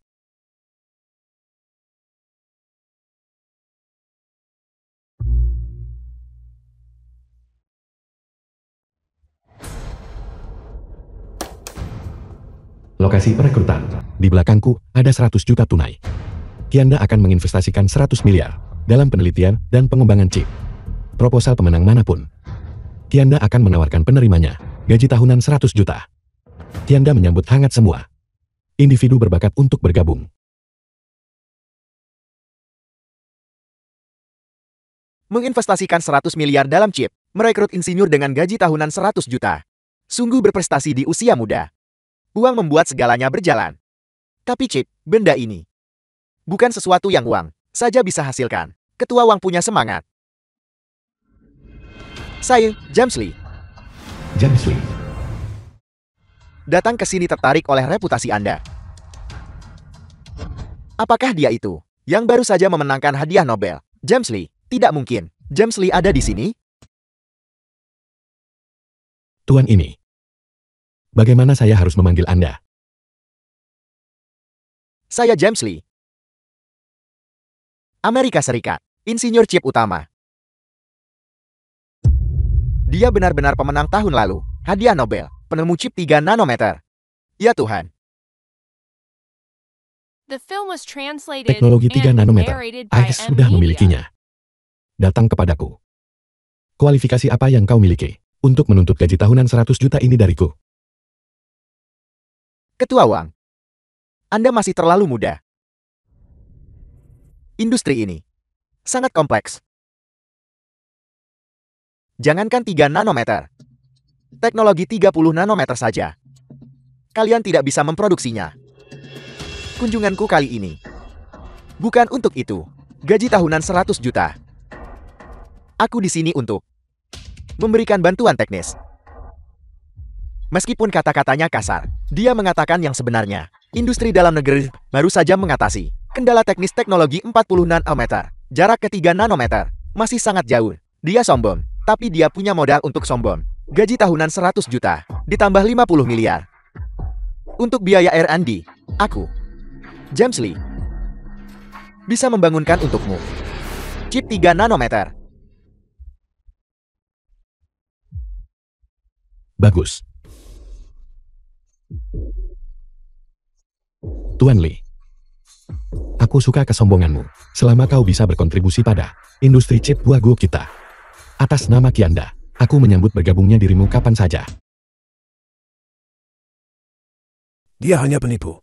Lokasi perekrutan. Di belakangku ada 100 juta tunai. Kianda akan menginvestasikan 100 miliar dalam penelitian dan pengembangan chip. Proposal pemenang manapun, Kianda akan menawarkan penerimanya gaji tahunan 100 juta. Kianda menyambut hangat semua individu berbakat untuk bergabung. Menginvestasikan 100 miliar dalam chip, merekrut insinyur dengan gaji tahunan 100 juta. Sungguh berprestasi di usia muda. Uang membuat segalanya berjalan. Tapi chip, benda ini bukan sesuatu yang uang saja bisa hasilkan. Ketua Wang punya semangat. Saya, James Lee. James Lee. Datang ke sini tertarik oleh reputasi Anda. Apakah dia itu yang baru saja memenangkan hadiah Nobel? James Lee, tidak mungkin. James Lee ada di sini? Tuan ini. Bagaimana saya harus memanggil Anda? Saya James Lee. Amerika Serikat, insinyur chip utama. Dia benar-benar pemenang tahun lalu, hadiah Nobel, penemu chip 3 nanometer. Ya Tuhan. The film was translated Teknologi 3 and nanometer. narrated by AIS sudah M Media. memilikinya. Datang kepadaku. Kualifikasi apa yang kau miliki untuk menuntut gaji tahunan 100 juta ini dariku? Ketua Wang, Anda masih terlalu muda. Industri ini sangat kompleks. Jangankan 3 nanometer. Teknologi 30 nanometer saja. Kalian tidak bisa memproduksinya. Kunjunganku kali ini bukan untuk itu. Gaji tahunan 100 juta. Aku di sini untuk memberikan bantuan teknis. Meskipun kata-katanya kasar, dia mengatakan yang sebenarnya. Industri dalam negeri baru saja mengatasi kendala teknis teknologi 40 nanometer. Jarak ke 3 nanometer masih sangat jauh. Dia sombong, tapi dia punya modal untuk sombong. Gaji tahunan 100 juta, ditambah 50 miliar. Untuk biaya R&D, aku, James Lee, bisa membangunkan untukmu chip 3 nanometer. Bagus. Tuan Lee, aku suka kesombonganmu. Selama kau bisa berkontribusi pada industri chip Huaguo kita. Atas nama Kianda, aku menyambut bergabungnya dirimu kapan saja. Dia hanya penipu.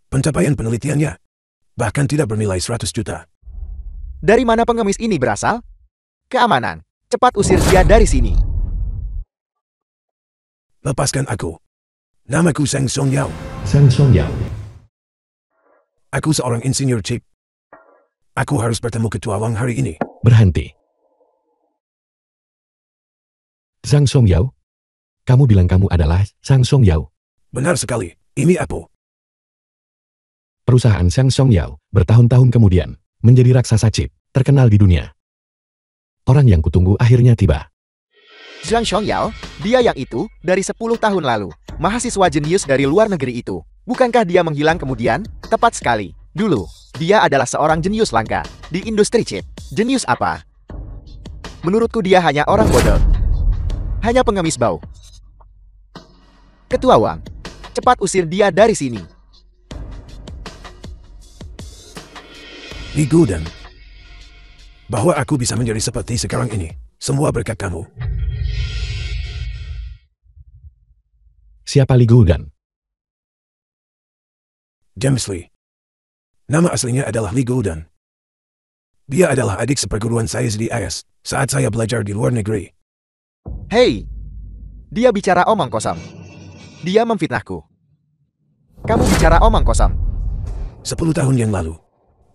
Pencapaian penelitiannya bahkan tidak bernilai 100 juta. Dari mana pengemis ini berasal? Keamanan, cepat usir dia dari sini. Lepaskan aku. Namaku Sang Song Yao. Sang Song Yao. Aku seorang insinyur chip. Aku harus bertemu Ketua Wang hari ini. Berhenti. Sang Song Yao? Kamu bilang kamu adalah Sang Song Yao. Benar sekali. Ini Apple. Perusahaan Sang Song Yao bertahun-tahun kemudian menjadi raksasa chip terkenal di dunia. Orang yang kutunggu akhirnya tiba. Zhang Xiaoyao, dia yang itu, dari 10 tahun lalu. Mahasiswa jenius dari luar negeri itu. Bukankah dia menghilang kemudian? Tepat sekali. Dulu, dia adalah seorang jenius langka di industri chip. Jenius apa? Menurutku dia hanya orang bodoh. Hanya pengemis bau. Ketua Wang, cepat usir dia dari sini. Li Gudan. Bahwa aku bisa menjadi seperti sekarang ini, semua berkat kamu. Siapa Li Guldan? James Lee. Nama aslinya adalah Li Guldan. Dia adalah adik seperguruan saya di IS saat saya belajar di luar negeri. Hei, dia bicara omong kosong. Dia memfitnahku. Kamu bicara omong kosong. 10 tahun yang lalu,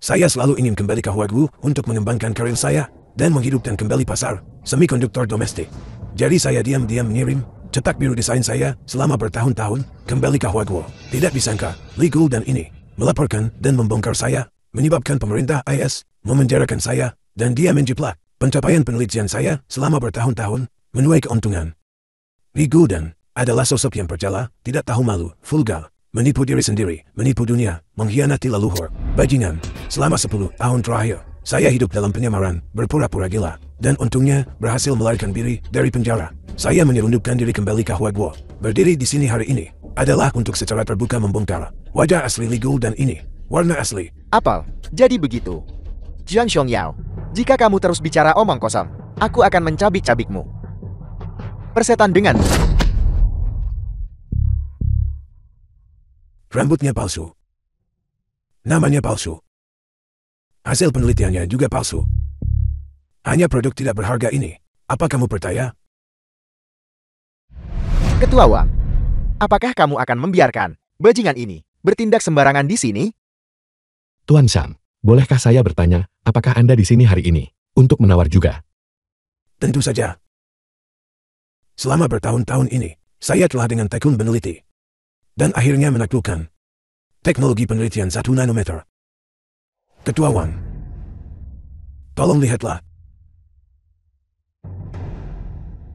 saya selalu ingin kembali ke Huaguo untuk mengembangkan karir saya dan menghidupkan kembali pasar semikonduktor domestik. Jadi saya diam-diam mengirim cetak biru desain saya selama bertahun-tahun kembali ke Huaguo. Tidak disangka, Li Guldan ini melaporkan dan membongkar saya, menyebabkan pemerintah IS memenjarakan saya, dan dia menjiplak pencapaian penelitian saya selama bertahun-tahun, menuai keuntungan. Li Guldan adalah sosok yang berjala, tidak tahu malu, vulgar, menipu diri sendiri, menipu dunia, mengkhianati leluhur, bajingan. Selama 10 tahun terakhir, saya hidup dalam penyamaran, berpura-pura gila, dan untungnya berhasil melarikan diri dari penjara. Saya menyelundupkan diri kembali ke Huaguo. Berdiri di sini hari ini adalah untuk secara terbuka membongkar wajah asli Li Guldan ini. Warna asli. Apel, jadi begitu. Zhang Xiaoyao, jika kamu terus bicara omong kosong, aku akan mencabik-cabikmu. Persetan denganmu. Rambutnya palsu. Namanya palsu. Hasil penelitiannya juga palsu. Hanya produk tidak berharga ini. Apa kamu percaya? Ketua Wang, apakah kamu akan membiarkan bajingan ini bertindak sembarangan di sini? Tuan Sam, bolehkah saya bertanya, apakah Anda di sini hari ini untuk menawar juga? Tentu saja. Selama bertahun-tahun ini, saya telah dengan tekun meneliti. Dan akhirnya menaklukkan teknologi penelitian 1 nanometer. Ketua Wang, tolong lihatlah.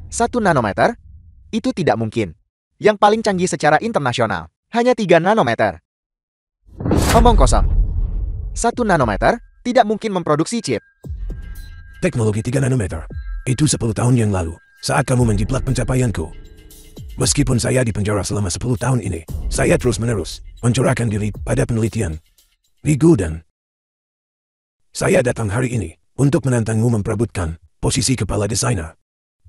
1 nanometer? Itu tidak mungkin. Yang paling canggih secara internasional, hanya 3 nanometer. Omong kosong. 1 nanometer tidak mungkin memproduksi chip. Teknologi 3 nanometer. Itu 10 tahun yang lalu, saat kamu menjiplak pencapaianku. Meskipun saya di penjara selama 10 tahun ini, saya terus-menerus mencurahkan diri pada penelitian. Li Guldan, saya datang hari ini untuk menantangmu memperebutkan posisi kepala desainer.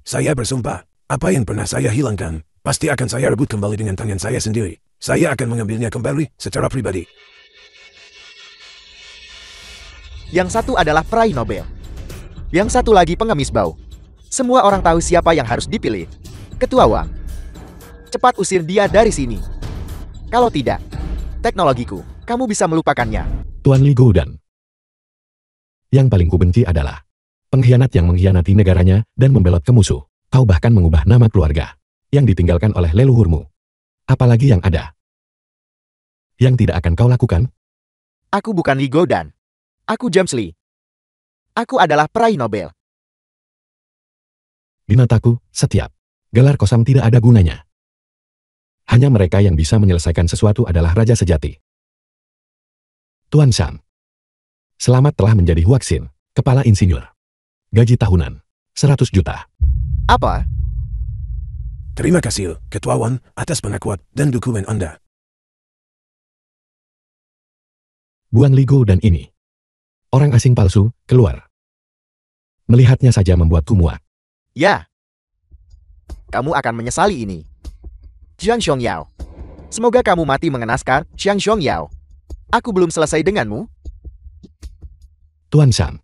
Saya bersumpah, apa yang pernah saya hilangkan, pasti akan saya rebut kembali dengan tangan saya sendiri. Saya akan mengambilnya kembali secara pribadi. Yang satu adalah peraih Nobel. Yang satu lagi pengemis bau. Semua orang tahu siapa yang harus dipilih. Ketua Wang, cepat usir dia dari sini. Kalau tidak, teknologiku, kamu bisa melupakannya. Tuan Li Guldan. Yang paling kubenci adalah pengkhianat yang mengkhianati negaranya dan membelot ke musuh. Kau bahkan mengubah nama keluarga yang ditinggalkan oleh leluhurmu. Apalagi yang ada yang tidak akan kau lakukan? Aku bukan Li Guldan. Aku James Lee. Aku adalah peraih Nobel. Di mataku, setiap gelar kosam tidak ada gunanya. Hanya mereka yang bisa menyelesaikan sesuatu adalah raja sejati. Tuan Sham, selamat telah menjadi Huaxin, kepala insinyur. Gaji tahunan, 100 juta. Apa? Terima kasih, Ketua Wan, atas pengakuan dan dukungan Anda. Buang Ligo dan ini. Orang asing palsu, keluar. Melihatnya saja membuatku muak. Ya. Kamu akan menyesali ini. Jiang Xiong-Yao. Semoga kamu mati mengenaskan, Jiang Xiong-Yao. Aku belum selesai denganmu. Tuan Sham,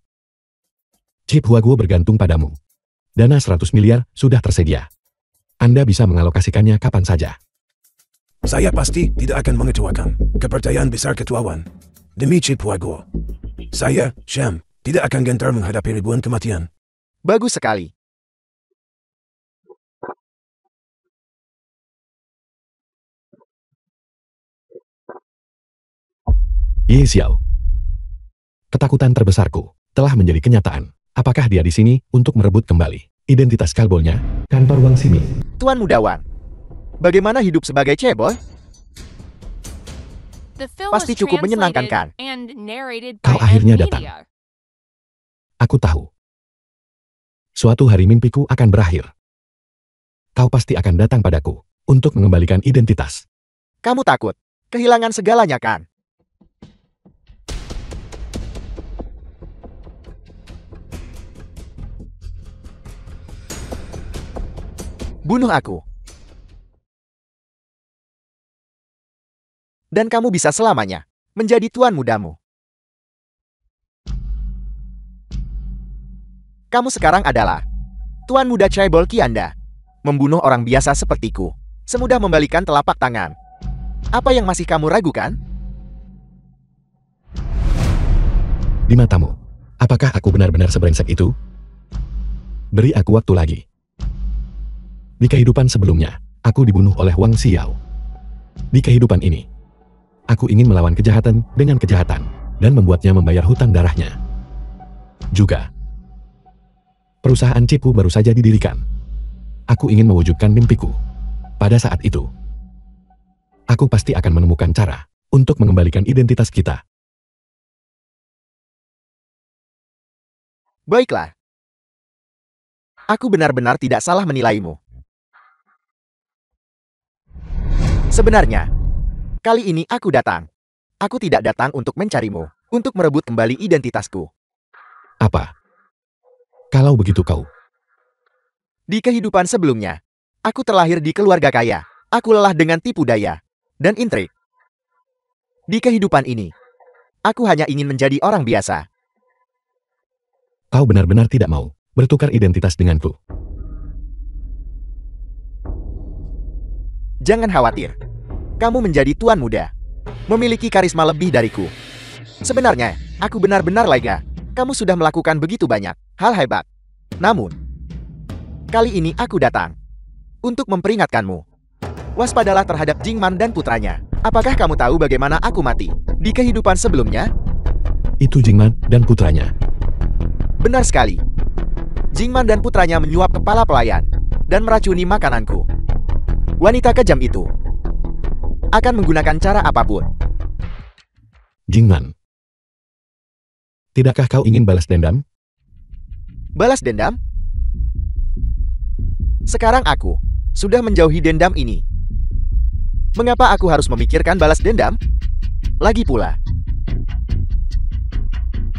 chip Huaguo bergantung padamu. Dana 100 miliar sudah tersedia. Anda bisa mengalokasikannya kapan saja. Saya pasti tidak akan mengecewakan kepercayaan besar Ketua Wan. Demi chip Huaguo. Saya, Sham, tidak akan gentar menghadapi ribuan kematian. Bagus sekali. Ye Xiao. Ketakutan terbesarku telah menjadi kenyataan. Apakah dia di sini untuk merebut kembali identitas kalbolnya? Kantor Wang Simi. Tuan Muda Wan. Bagaimana hidup sebagai cebol? The film Pasti was cukup menyenangkan, kan? translated and narrated Kau by akhirnya Ed datang. Media. Aku tahu. Suatu hari mimpiku akan berakhir. Kau pasti akan datang padaku untuk mengembalikan identitas. Kamu takut kehilangan segalanya, kan? Bunuh aku. Dan kamu bisa selamanya menjadi tuan mudamu. Kamu sekarang adalah tuan muda Chaebol Kianda. Membunuh orang biasa sepertiku semudah membalikan telapak tangan. Apa yang masih kamu ragukan? Di matamu, apakah aku benar-benar sebrengsek itu? Beri aku waktu lagi. Di kehidupan sebelumnya, aku dibunuh oleh Wang Xiao. Di kehidupan ini, aku ingin melawan kejahatan dengan kejahatan dan membuatnya membayar hutang darahnya. Juga, perusahaan chipku baru saja didirikan. Aku ingin mewujudkan mimpiku. Pada saat itu, aku pasti akan menemukan cara untuk mengembalikan identitas kita. Baiklah. Aku benar-benar tidak salah menilaimu. Sebenarnya, kali ini aku datang. Aku tidak datang untuk mencarimu, untuk merebut kembali identitasku. Apa? Kalau begitu kau, Di kehidupan sebelumnya, aku terlahir di keluarga kaya. Aku lelah dengan tipu daya dan intrik. Di kehidupan ini, aku hanya ingin menjadi orang biasa. kau benar-benar tidak mau bertukar identitas denganku. Jangan khawatir. Kamu menjadi tuan muda. Memiliki karisma lebih dariku. Sebenarnya, aku benar-benar lega. Kamu sudah melakukan begitu banyak hal hebat. Namun, kali ini aku datang untuk memperingatkanmu. Waspadalah terhadap Jingman dan putranya. Apakah kamu tahu bagaimana aku mati di kehidupan sebelumnya? Itu Jingman dan putranya. Benar sekali. Jingman dan putranya menyuap kepala pelayan dan meracuni makananku. Wanita kejam itu akan menggunakan cara apapun. Jingman, tidakkah kau ingin balas dendam? Balas dendam? Sekarang aku sudah menjauhi dendam ini. Mengapa aku harus memikirkan balas dendam? Lagi pula,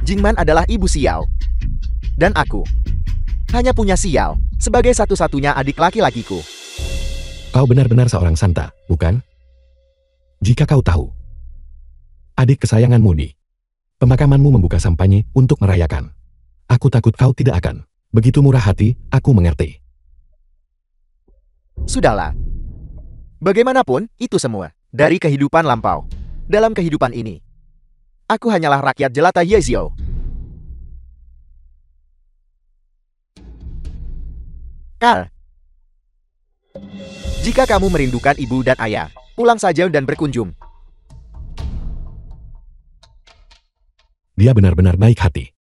Jingman adalah ibu Xiao. Dan aku hanya punya Xiao sebagai satu-satunya adik laki-lakiku. Kau benar-benar seorang santa, bukan? Jika kau tahu, adik kesayanganmu di pemakamanmu membuka sampahnya untuk merayakan. Aku takut kau tidak akan begitu murah hati, aku mengerti. Sudahlah. Bagaimanapun, itu semua dari kehidupan lampau. Dalam kehidupan ini, aku hanyalah rakyat jelata Yezio. Kal, jika kamu merindukan ibu dan ayah, pulang saja dan berkunjung. Dia benar-benar baik hati.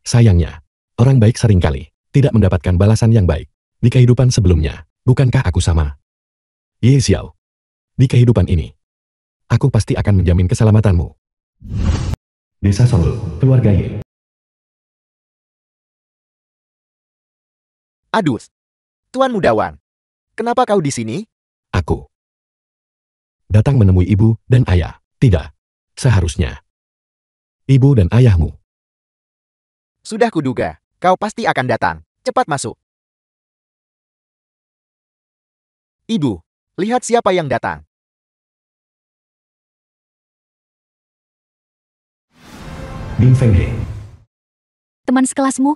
Sayangnya, orang baik seringkali tidak mendapatkan balasan yang baik. Di kehidupan sebelumnya, bukankah aku sama? Ye Xiao. Di kehidupan ini, aku pasti akan menjamin keselamatanmu. Desa Songle, keluarga Ye. Aduh. Tuan Mudawan. Kenapa kau di sini? Aku datang menemui ibu dan ayah. Tidak. Seharusnya. Ibu dan ayahmu. Sudah kuduga, kau pasti akan datang. Cepat masuk. Ibu, lihat siapa yang datang. Ding Fenghe. Teman sekelasmu,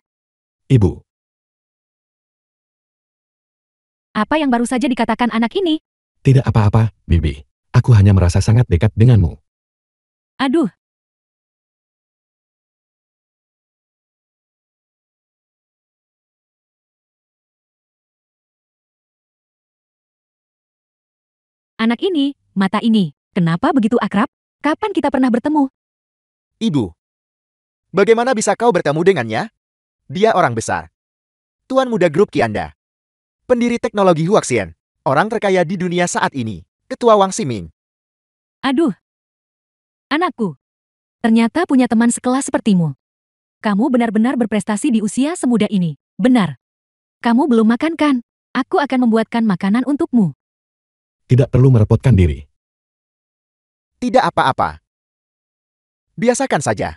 Ibu. apa yang baru saja dikatakan anak ini? Tidak apa-apa, Bibi. Aku hanya merasa sangat dekat denganmu. Aduh, anak ini, mata ini, kenapa begitu akrab? Kapan kita pernah bertemu? Ibu, bagaimana bisa kau bertemu dengannya? Dia orang besar. Tuan muda grup Kianda. Pendiri teknologi Huaxian. Orang terkaya di dunia saat ini. Ketua Wang Ximing. Aduh, anakku, ternyata punya teman sekelas sepertimu. Kamu benar-benar berprestasi di usia semuda ini. Benar. Kamu belum makan kan? Aku akan membuatkan makanan untukmu. Tidak perlu merepotkan diri. Tidak apa-apa. Biasakan saja.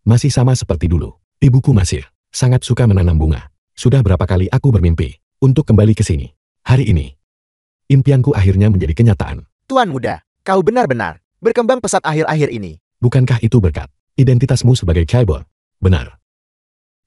Masih sama seperti dulu. Ibuku masih sangat suka menanam bunga. Sudah berapa kali aku bermimpi untuk kembali ke sini. Hari ini, impianku akhirnya menjadi kenyataan. Tuan muda, kau benar-benar berkembang pesat akhir-akhir ini. Bukankah itu berkat identitasmu sebagai cyborg? Benar.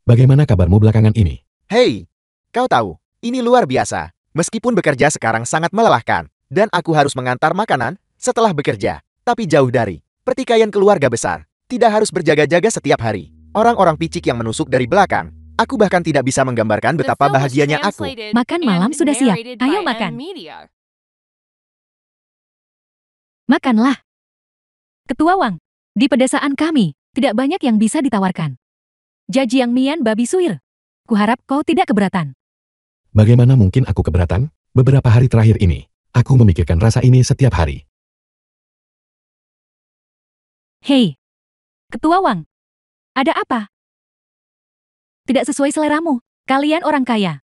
Bagaimana kabarmu belakangan ini? Hei, kau tahu, ini luar biasa. Meskipun bekerja sekarang sangat melelahkan, dan aku harus mengantar makanan setelah bekerja, tapi jauh dari pertikaian keluarga besar. Tidak harus berjaga-jaga setiap hari. Orang-orang picik yang menusuk dari belakang. Aku bahkan tidak bisa menggambarkan The betapa film was bahagianya aku. translated Makan and malam sudah siap. narrated Ayo by makan. Media. Makanlah. Ketua Wang, di pedesaan kami, tidak banyak yang bisa ditawarkan. Jajiang mian babi suir. Kuharap kau tidak keberatan. Bagaimana mungkin aku keberatan? Beberapa hari terakhir ini, aku memikirkan rasa ini setiap hari. Hei, Ketua Wang, ada apa? Tidak sesuai seleramu, kalian orang kaya.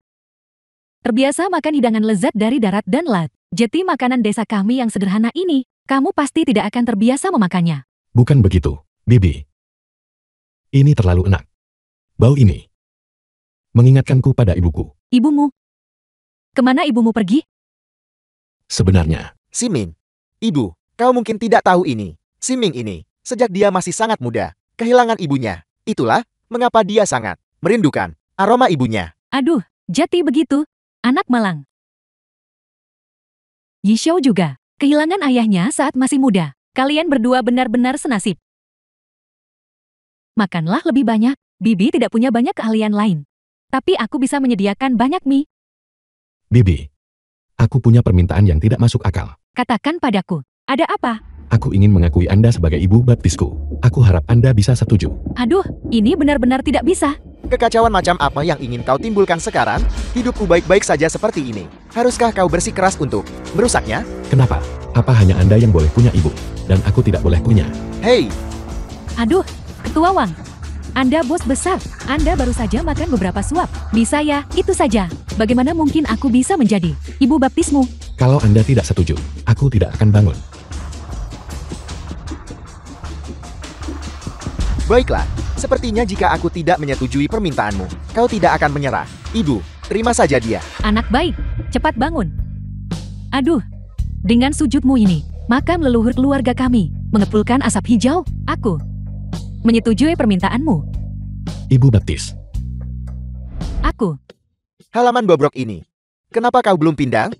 Terbiasa makan hidangan lezat dari darat dan laut. Jadi makanan desa kami yang sederhana ini, kamu pasti tidak akan terbiasa memakannya. Bukan begitu, Bibi. Ini terlalu enak. Bau ini mengingatkanku pada ibuku. Ibumu? Kemana ibumu pergi? Sebenarnya, Ximing. Ibu, kau mungkin tidak tahu ini. Ximing ini, sejak dia masih sangat muda, kehilangan ibunya. Itulah mengapa dia sangat merindukan aroma ibunya. Aduh, jadi begitu, anak malang. Yishou juga, kehilangan ayahnya saat masih muda. Kalian berdua benar-benar senasib. Makanlah lebih banyak, Bibi tidak punya banyak keahlian lain. Tapi aku bisa menyediakan banyak mie. Bibi, aku punya permintaan yang tidak masuk akal. Katakan padaku, ada apa? Aku ingin mengakui Anda sebagai ibu baptisku. Aku harap Anda bisa setuju. Aduh, ini benar-benar tidak bisa. Kekacauan macam apa yang ingin kau timbulkan sekarang? Hidupku baik-baik saja seperti ini. Haruskah kau bersikeras untuk merusaknya? Kenapa? Apa hanya Anda yang boleh punya ibu, dan aku tidak boleh punya? Hei, Aduh, Ketua Wang. Anda bos besar. Anda baru saja makan beberapa suap. Bisa ya, itu saja. Bagaimana mungkin aku bisa menjadi ibu baptismu? Kalau Anda tidak setuju, aku tidak akan bangun. baiklah. Sepertinya jika aku tidak menyetujui permintaanmu, kau tidak akan menyerah. Ibu, terima saja dia. Anak baik, cepat bangun. Aduh, dengan sujudmu ini, makam leluhur keluarga kami, mengepulkan asap hijau, aku menyetujui permintaanmu. Ibu baptis. Aku, Halaman bobrok ini. Kenapa kau belum pindah?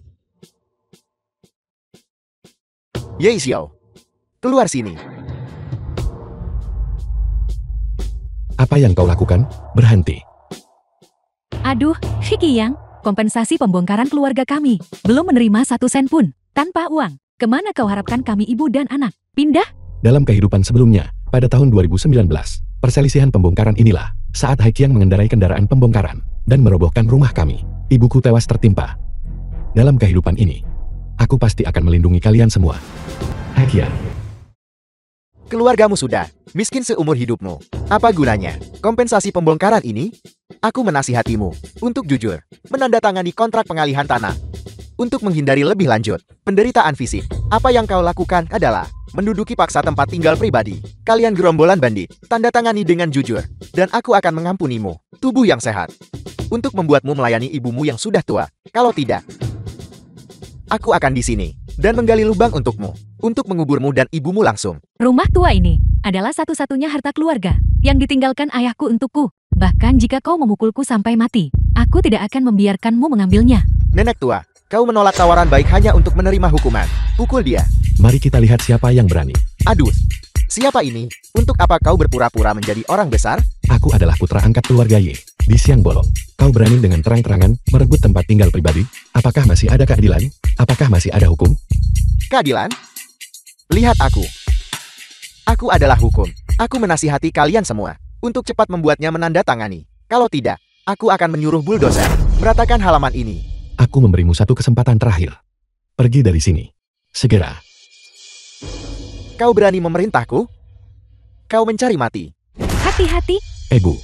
Ye Xiao, keluar sini. Apa yang kau lakukan? Berhenti. aduh, Shiki Yang, kompensasi pembongkaran keluarga kami, belum menerima 1 sen pun, tanpa uang. Kemana kau harapkan kami ibu dan anak? Pindah? Dalam kehidupan sebelumnya, pada tahun 2019, Perselisihan pembongkaran inilah saat Haikyang mengendarai kendaraan pembongkaran dan merobohkan rumah kami. Ibuku tewas tertimpa. Dalam kehidupan ini, aku pasti akan melindungi kalian semua. Haikyang. Keluargamu sudah miskin seumur hidupmu. Apa gunanya kompensasi pembongkaran ini? Aku menasihatimu untuk jujur menandatangani kontrak pengalihan tanah. Untuk menghindari lebih lanjut penderitaan fisik, apa yang kau lakukan adalah menduduki paksa tempat tinggal pribadi. Kalian gerombolan bandit, tanda tangani dengan jujur, dan aku akan mengampunimu. Tubuh yang sehat untuk membuatmu melayani ibumu yang sudah tua. Kalau tidak, aku akan di sini dan menggali lubang untukmu, untuk menguburmu dan ibumu langsung. Rumah tua ini adalah satu-satunya harta keluarga yang ditinggalkan ayahku untukku. Bahkan jika kau memukulku sampai mati, aku tidak akan membiarkanmu mengambilnya. Nenek tua, kau menolak tawaran baik hanya untuk menerima hukuman. Pukul dia. Mari kita lihat siapa yang berani. Aduh, siapa ini? Untuk apa kau berpura-pura menjadi orang besar? Aku adalah putra angkat keluarga Ye. Di siang bolong, kau berani dengan terang-terangan merebut tempat tinggal pribadi? Apakah masih ada keadilan? Apakah masih ada hukum? Keadilan? Lihat aku. Aku adalah hukum. Aku menasihati kalian semua untuk cepat membuatnya menandatangani. Kalau tidak, aku akan menyuruh bulldozer meratakan halaman ini. Aku memberimu satu kesempatan terakhir. Pergi dari sini. Segera. Kau berani memerintahku? Kau mencari mati. Hati-hati, Egu.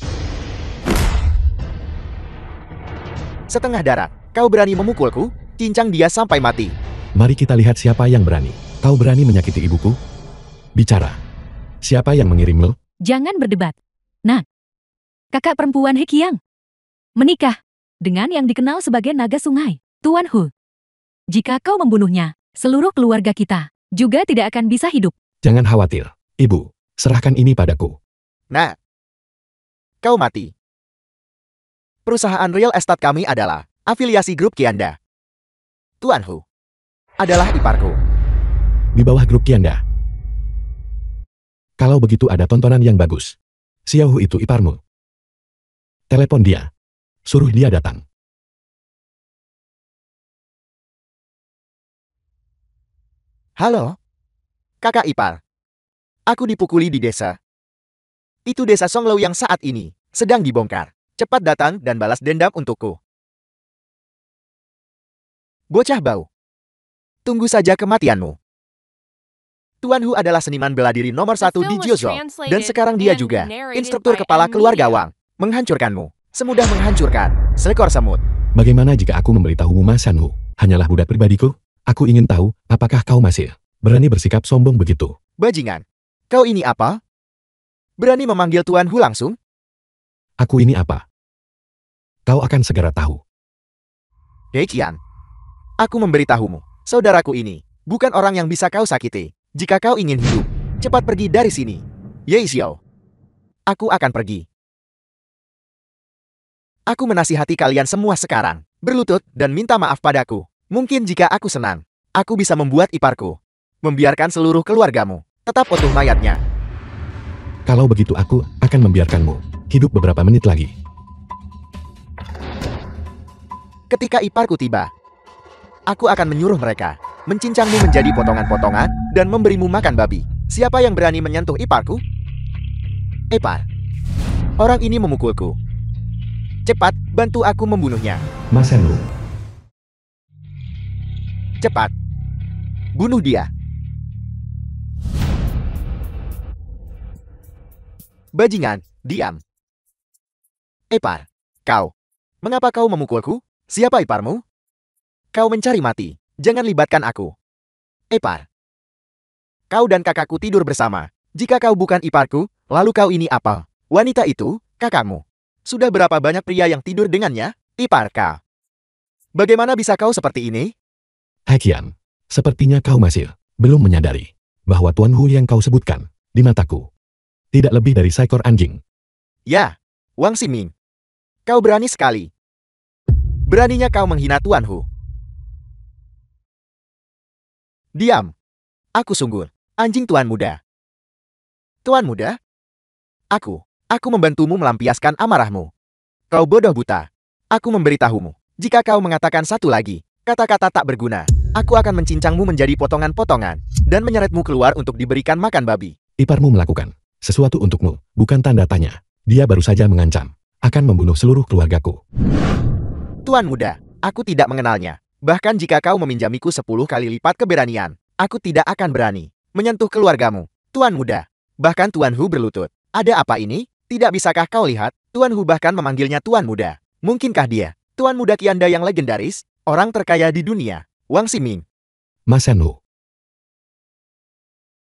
Setengah darah. Kau berani memukulku? Cincang dia sampai mati. Mari kita lihat siapa yang berani. Kau berani menyakiti ibuku? Bicara. Siapa yang mengirimmu? jangan berdebat. Nah, kakak perempuan Haikyang menikah dengan yang dikenal sebagai naga sungai, Tuan Hu. Jika kau membunuhnya, seluruh keluarga kita juga tidak akan bisa hidup. Jangan khawatir. Ibu, serahkan ini padaku. Nah, kau mati. Perusahaan real estate kami adalah afiliasi grup Kianda. Tuan Hu adalah iparku. Di bawah grup Kianda. Kalau begitu ada tontonan yang bagus. Xiao Hu itu iparmu. Telepon dia. Suruh dia datang. Halo? Kakak ipar. Aku dipukuli di desa. Itu desa Songlou yang saat ini sedang dibongkar. Cepat datang dan balas dendam untukku. Bocah bau. Tunggu saja kematianmu. Tuan Hu adalah seniman bela diri nomor 1 di Jiuzhou. Dan sekarang dia juga instruktur kepala keluarga Wang. Menghancurkanmu. Semudah menghancurkan seekor semut. Bagaimana jika aku memberitahumu Mas Shanhu? Hanyalah budak pribadiku? Aku ingin tahu, apakah kau masih berani bersikap sombong begitu? Bajingan. Kau ini apa? Berani memanggil Tuan Hu langsung? Aku ini apa? Kau akan segera tahu. Haikyang. Aku memberitahumu, saudaraku ini bukan orang yang bisa kau sakiti. Jika kau ingin hidup, cepat pergi dari sini. Ye Xiao. Aku akan pergi. Aku menasihati kalian semua sekarang. Berlutut dan minta maaf padaku. Mungkin jika aku senang, aku bisa membuat iparku membiarkan seluruh keluargamu tetap utuh mayatnya. Kalau begitu aku akan membiarkanmu hidup beberapa menit lagi. Ketika iparku tiba, aku akan menyuruh mereka mencincangmu menjadi potongan-potongan dan memberimu makan babi. Siapa yang berani menyentuh iparku? Ipar. Orang ini memukulku. Cepat, bantu aku membunuhnya. Mas Shanhu. Cepat. Bunuh dia. Bajingan, diam. Ipar. Kau. Mengapa kau memukulku? Siapa iparmu? Kau mencari mati. Jangan libatkan aku. Ipar. Kau dan kakakku tidur bersama. Jika kau bukan iparku, lalu kau ini apa? Wanita itu, kakakmu. Sudah berapa banyak pria yang tidur dengannya? Ipar kau. Bagaimana bisa kau seperti ini? Haikyang, sepertinya kau masih belum menyadari bahwa Tuan Hu yang kau sebutkan di mataku tidak lebih dari seekor anjing. Ya, Wang Ximing. Kau berani sekali. Beraninya kau menghina Tuan Hu. Diam. Aku sungguh anjing Tuan Muda. Tuan Muda? Aku membantumu melampiaskan amarahmu. Kau bodoh buta. Aku memberitahumu. Jika kau mengatakan satu lagi kata-kata tak berguna, aku akan mencincangmu menjadi potongan-potongan dan menyeretmu keluar untuk diberikan makan babi. Iparmu melakukan sesuatu untukmu, bukan tanda tanya. Dia baru saja mengancam, akan membunuh seluruh keluargaku. Tuan muda, aku tidak mengenalnya. Bahkan jika kau meminjamiku 10 kali lipat keberanian, aku tidak akan berani menyentuh keluargamu. Tuan muda, bahkan Tuan Hu berlutut. Ada apa ini? Tidak bisakah kau lihat? Tuan Hu bahkan memanggilnya Tuan muda. Mungkinkah dia Tuan muda Qianda yang legendaris, orang terkaya di dunia, Wang Ximing? Mas Shen Wu,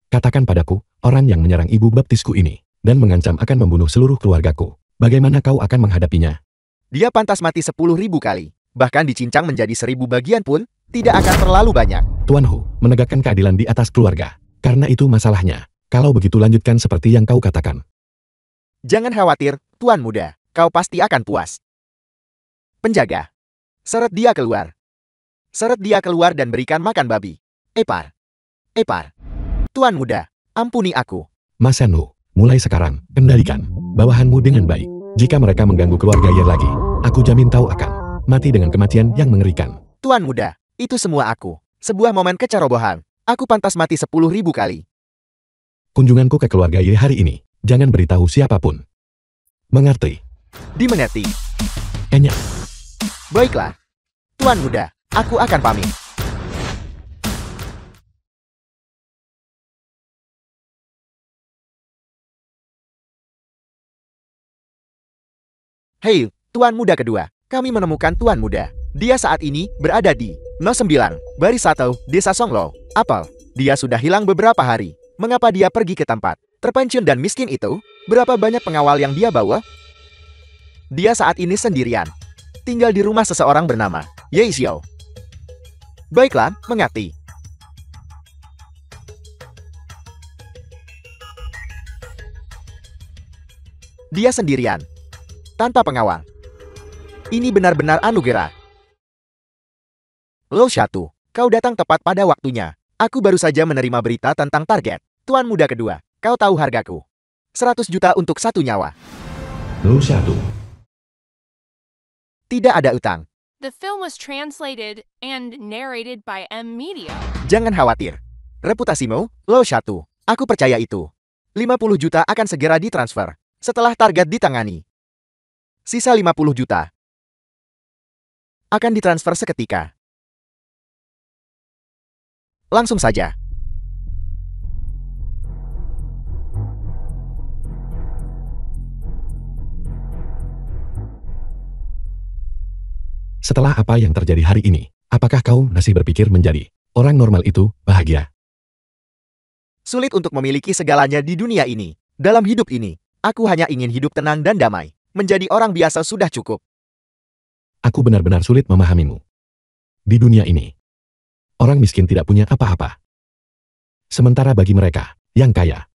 katakan padaku, orang yang menyerang ibu baptisku ini, dan mengancam akan membunuh seluruh keluargaku. Bagaimana kau akan menghadapinya? Dia pantas mati 10.000 kali. Bahkan dicincang menjadi 1000 bagian pun, tidak akan terlalu banyak. Tuan Hu, menegakkan keadilan di atas keluarga. Karena itu masalahnya. Kalau begitu lanjutkan seperti yang kau katakan. Jangan khawatir, Tuan muda. Kau pasti akan puas. Penjaga, seret dia keluar. Seret dia keluar dan berikan makan babi. Epar. Epar. Tuan muda, ampuni aku. Mas Shen Wu, mulai sekarang, kendalikan bawahanmu dengan baik. Jika mereka mengganggu keluarga Ye lagi, aku jamin kau akan mati dengan kematian yang mengerikan. Tuan muda, itu semua aku. Sebuah momen kecerobohan. Aku pantas mati 10.000 kali. Kunjunganku ke keluarga Ye hari ini, jangan beritahu siapapun. Mengerti? Dimengerti. Enya, Baiklah. Tuan muda, aku akan pamit. Hei, Tuan muda kedua. Kami menemukan Tuan muda. Dia saat ini berada di 09, Baris 1, Desa Songlo. Apel. Dia sudah hilang beberapa hari. Mengapa dia pergi ke tempat terpencil dan miskin itu? Berapa banyak pengawal yang dia bawa? Dia saat ini sendirian. Tinggal di rumah seseorang bernama Ye Xiao. Baiklah, mengerti. Dia sendirian. Tanpa pengawal. Ini benar-benar anugerah. Lo Shatu, kau datang tepat pada waktunya. Aku baru saja menerima berita tentang target. Tuan muda kedua, kau tahu hargaku. 100 juta untuk 1 nyawa. Lu satu. Tidak ada utang. The film was translated and narrated by M Media. Jangan khawatir. Reputasimu, Lo Shatu. Aku percaya itu. 50 juta akan segera ditransfer setelah target ditangani. Sisa 50 juta akan ditransfer seketika. Langsung saja. Setelah apa yang terjadi hari ini, apakah kau masih berpikir menjadi orang normal itu bahagia? Sulit untuk memiliki segalanya di dunia ini. Dalam hidup ini, aku hanya ingin hidup tenang dan damai. Menjadi orang biasa sudah cukup. Aku benar-benar sulit memahamimu. Di dunia ini, orang miskin tidak punya apa-apa. Sementara bagi mereka yang kaya,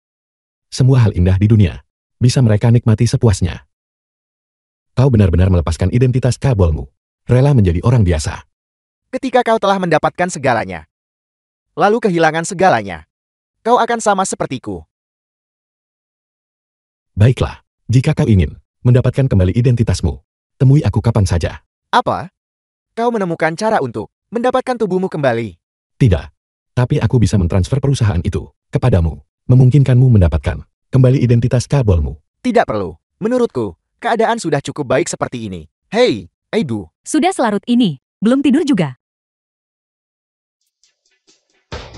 semua hal indah di dunia bisa mereka nikmati sepuasnya. Kau benar-benar melepaskan identitas kabolmu, rela menjadi orang biasa. Ketika kau telah mendapatkan segalanya, lalu kehilangan segalanya, kau akan sama sepertiku. Baiklah, jika kau ingin mendapatkan kembali identitasmu, temui aku kapan saja. Apa? Kau menemukan cara untuk mendapatkan tubuhmu kembali? Tidak, tapi aku bisa mentransfer perusahaan itu kepadamu, memungkinkanmu mendapatkan kembali identitas kabolmu. Tidak perlu. Menurutku, keadaan sudah cukup baik seperti ini. Hei, Ibu. Sudah selarut ini, belum tidur juga.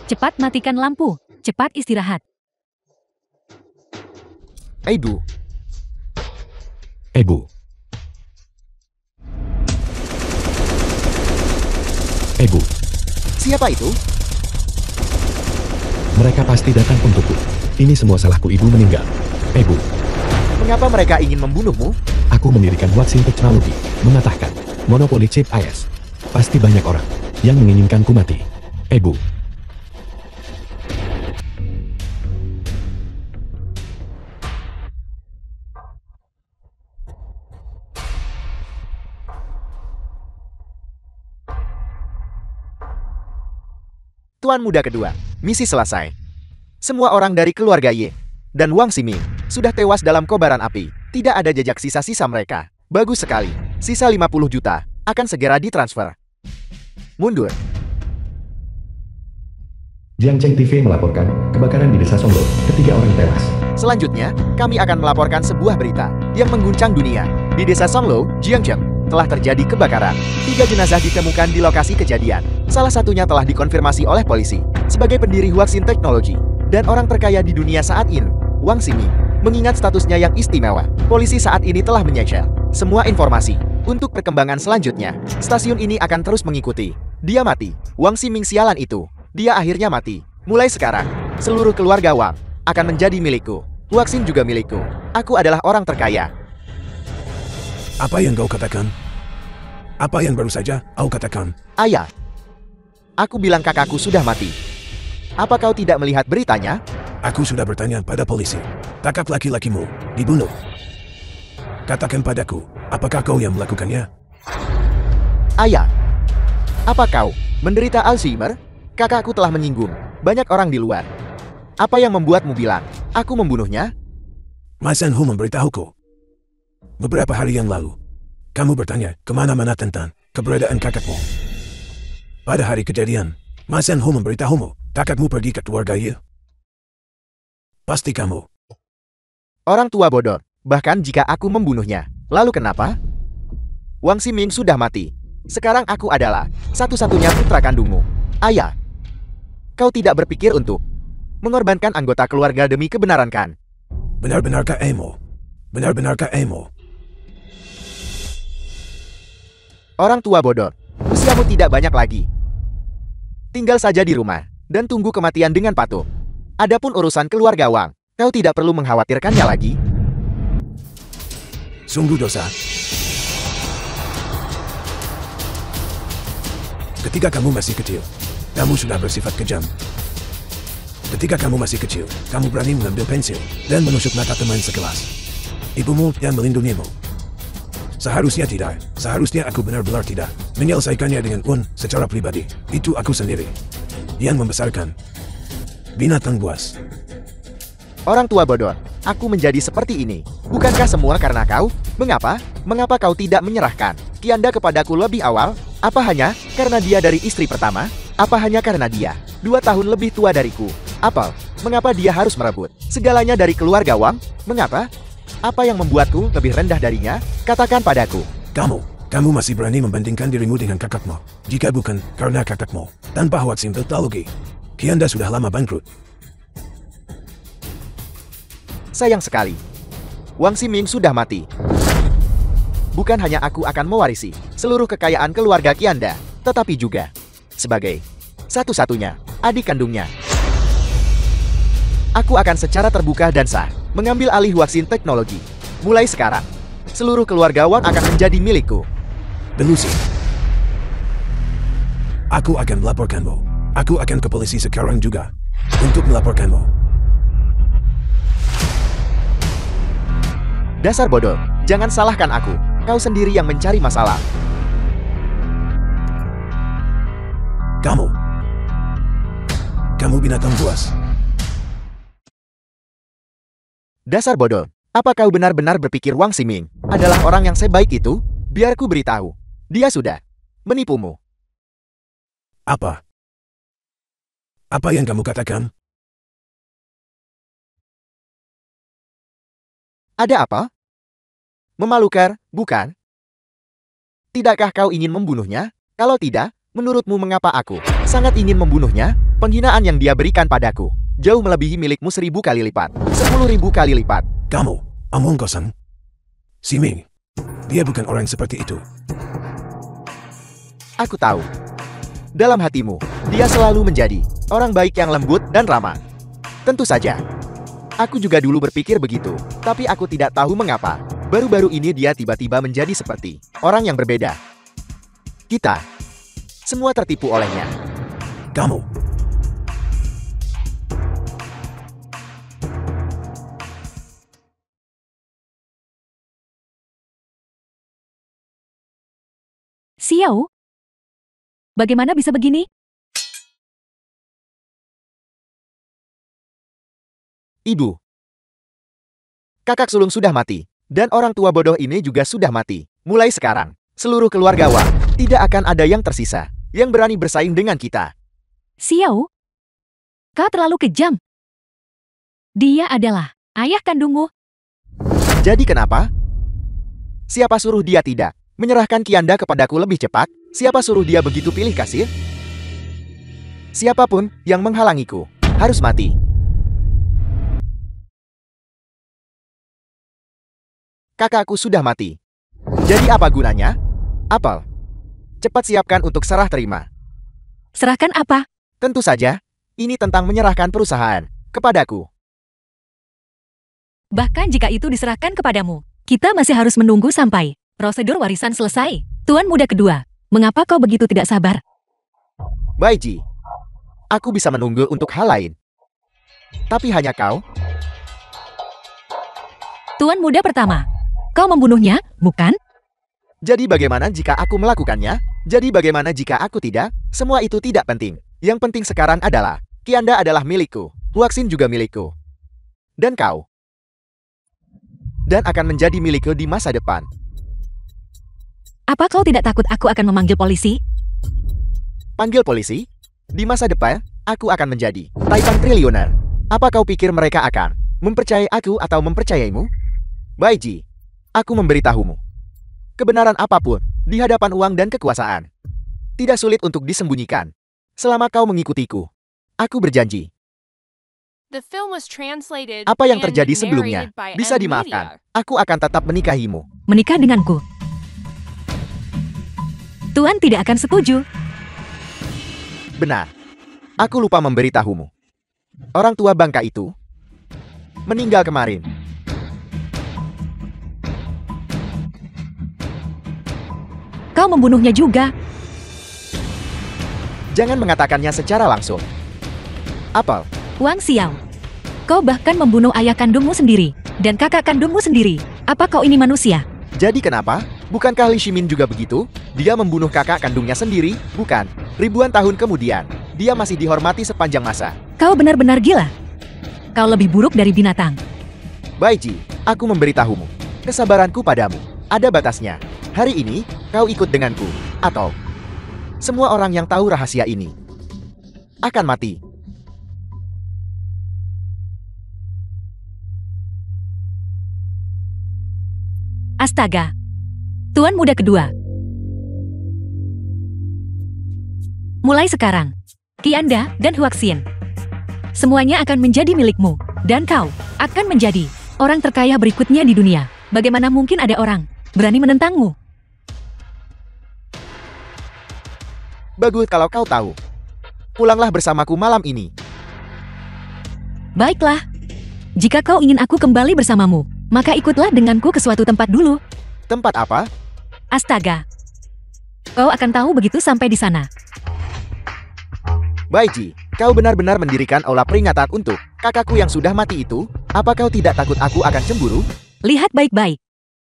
Cepat matikan lampu, cepat istirahat. Ibu. Bu. Bu, Siapa itu? mereka pasti datang untukku. Ini semua salahku, ibu meninggal. Bu, Mengapa mereka ingin membunuhmu? aku mendirikan Watson Technology, mengatakan monopoli chip AS. Pasti banyak orang yang menginginkanku mati. Bu, Tuan muda kedua, misi selesai. Semua orang dari keluarga Ye dan Wang Ximing sudah tewas dalam kobaran api. Tidak ada jejak sisa-sisa mereka. Bagus sekali. Sisa 50 juta akan segera ditransfer. Mundur. Jiang Cheng TV melaporkan kebakaran di desa Songlo, 3 orang tewas. Selanjutnya, kami akan melaporkan sebuah berita yang mengguncang dunia. Di desa Songlo, Jiangcheng, telah terjadi kebakaran. 3 jenazah ditemukan di lokasi kejadian. Salah satunya telah dikonfirmasi oleh polisi sebagai pendiri Huaxin Technology dan orang terkaya di dunia saat ini, Wang Ximing. Mengingat statusnya yang istimewa, polisi saat ini telah menyegel semua informasi. Untuk perkembangan selanjutnya, stasiun ini akan terus mengikuti. Dia mati. Wang Ximing sialan itu. Dia akhirnya mati. Mulai sekarang, seluruh keluarga Wang akan menjadi milikku. Huaxin juga milikku. Aku adalah orang terkaya. Apa yang kau katakan? Apa yang baru saja kau katakan? Ayah, aku bilang kakakku sudah mati. Apa kau tidak melihat beritanya? Aku sudah bertanya pada polisi. Tangkap laki-lakimu, dibunuh. Katakan padaku, apakah kau yang melakukannya? Ayah, apa kau menderita Alzheimer? Kakakku telah menyinggung banyak orang di luar. Apa yang membuatmu bilang aku membunuhnya? Ma Senhu memberitahuku. Beberapa hari yang lalu, kamu bertanya kemana-mana tentang keberadaan kakakmu. Pada hari kejadian, Ma Senhu memberitahumu kakakmu pergi ke keluarga Ye. Pasti kamu. Orang tua bodoh. Bahkan jika aku membunuhnya, lalu kenapa? Wang Ximing sudah mati. Sekarang aku adalah satu-satunya putra kandungmu. Ayah, kau tidak berpikir untuk mengorbankan anggota keluarga demi kebenaran kan? Benar-benarkah emo? Benar-benarkah emo? Orang tua bodoh, usiamu tidak banyak lagi. Tinggal saja di rumah dan tunggu kematian dengan patuh. Adapun urusan keluarga Wang, kau tidak perlu mengkhawatirkannya lagi. Sungguh dosa. Ketika kamu masih kecil, kamu sudah bersifat kejam. Ketika kamu masih kecil, kamu berani mengambil pensil dan menusuk mata teman sekelas. Ibumu yang melindungimu. Seharusnya tidak. Seharusnya aku benar-benar tidak menyelesaikannya dengan secara pribadi. Itu aku sendiri yang membesarkan binatang buas. Orang tua bodoh, aku menjadi seperti ini. Bukankah semua karena kau? Mengapa? Mengapa kau tidak menyerahkan Kianda kepadaku lebih awal? Apa hanya karena dia dari istri pertama? Apa hanya karena dia 2 tahun lebih tua dariku? Apa? Mengapa dia harus merebut segalanya dari keluarga Wang? Mengapa? Apa yang membuatku lebih rendah darinya? Katakan padaku. Kamu masih berani membandingkan dirimu dengan kakakmu. Jika bukan karena kakakmu, tanpa Huaxin Technology, Kianda sudah lama bangkrut. Sayang sekali. Wang Ximing sudah mati. Bukan hanya aku akan mewarisi seluruh kekayaan keluarga Kianda, tetapi juga sebagai satu-satunya adik kandungnya. Aku akan secara terbuka dan sah mengambil alih Huaxin Technology. Mulai sekarang, seluruh keluarga Wang akan menjadi milikku. Delusi. Aku akan melaporkanmu. Aku akan ke polisi sekarang juga untuk melaporkanmu. Dasar bodoh, jangan salahkan aku. Kau sendiri yang mencari masalah. Kamu binatang buas. Dasar bodoh, apa kau benar-benar berpikir Wang Ximing adalah orang yang sebaik itu? Biar ku beritahu, dia sudah menipumu. Apa? Apa yang kamu katakan? Ada apa? Memalukan, bukan? Tidakkah kau ingin membunuhnya? Kalau tidak, menurutmu mengapa aku sangat ingin membunuhnya? Penghinaan yang dia berikan padaku jauh melebihi milikmu 1000 kali lipat, 10.000 kali lipat. Kamu, omong kosong. Ximing, dia bukan orang seperti itu. Aku tahu. Dalam hatimu, dia selalu menjadi orang baik yang lembut dan ramah. Tentu saja. Aku juga dulu berpikir begitu, tapi aku tidak tahu mengapa. Baru-baru ini dia tiba-tiba menjadi seperti orang yang berbeda. Kita semua tertipu olehnya. Kamu. Xiao? Bagaimana bisa begini? Ibu. Kakak sulung sudah mati, dan orang tua bodoh ini juga sudah mati. Mulai sekarang, seluruh keluarga Wang tidak akan ada yang tersisa yang berani bersaing dengan kita. Xiao? Kau terlalu kejam. Dia adalah ayah kandungmu. Jadi kenapa? Siapa suruh dia tidak menyerahkan Kianda kepadaku lebih cepat? Siapa suruh dia begitu pilih kasih? Siapapun yang menghalangiku harus mati. Kakakku sudah mati. Jadi apa gunanya? Apel, cepat siapkan untuk serah terima. Serahkan apa? Tentu saja, ini tentang menyerahkan perusahaan kepadaku. Bahkan jika itu diserahkan kepadamu, kita masih harus menunggu sampai prosedur warisan selesai. Tuan muda kedua, mengapa kau begitu tidak sabar? Baiji, aku bisa menunggu untuk hal lain. Tapi hanya kau? Tuan muda pertama, kau membunuhnya, bukan? Jadi bagaimana jika aku melakukannya? Jadi bagaimana jika aku tidak? Semua itu tidak penting. Yang penting sekarang adalah, Kianda adalah milikku, Huaxin juga milikku. Dan kau. Dan akan menjadi milikku di masa depan. Apa kau tidak takut aku akan memanggil polisi? Panggil polisi? Di masa depan, aku akan menjadi Taipan triliuner. Apa kau pikir mereka akan mempercayai aku atau mempercayaimu? Baiji, aku memberitahumu. Kebenaran apapun di hadapan uang dan kekuasaan tidak sulit untuk disembunyikan. Selama kau mengikutiku, aku berjanji. The film was translated Apa yang and terjadi sebelumnya narrated by bisa M dimaafkan. Media. Aku akan tetap menikahimu. Menikah denganku. Tuan tidak akan setuju. Benar. Aku lupa memberitahumu. Orang tua bangka itu meninggal kemarin. Kau membunuhnya juga. Jangan mengatakannya secara langsung. Apel, Wang Xiao. Kau bahkan membunuh ayah kandungmu sendiri. Dan kakak kandungmu sendiri. Apa kau ini manusia? jadi kenapa? Bukankah Li Shimin juga begitu? Dia membunuh kakak kandungnya sendiri, bukan? Ribuan tahun kemudian, dia masih dihormati sepanjang masa. Kau benar-benar gila. Kau lebih buruk dari binatang. Baiji, aku memberitahumu. Kesabaranku padamu ada batasnya. Hari ini, kau ikut denganku. Atau semua orang yang tahu rahasia ini akan mati. Astaga. Tuan muda kedua. Mulai sekarang, Kianda dan Huaxin, semuanya akan menjadi milikmu. Dan kau akan menjadi orang terkaya berikutnya di dunia. Bagaimana mungkin ada orang berani menentangmu? Bagus kalau kau tahu. Pulanglah bersamaku malam ini. Baiklah. Jika kau ingin aku kembali bersamamu, maka ikutlah denganku ke suatu tempat dulu. Tempat apa? Astaga. Kau akan tahu begitu sampai di sana. Baiji, kau benar-benar mendirikan aula peringatan untuk kakakku yang sudah mati itu? Apa kau tidak takut aku akan cemburu? Lihat baik-baik.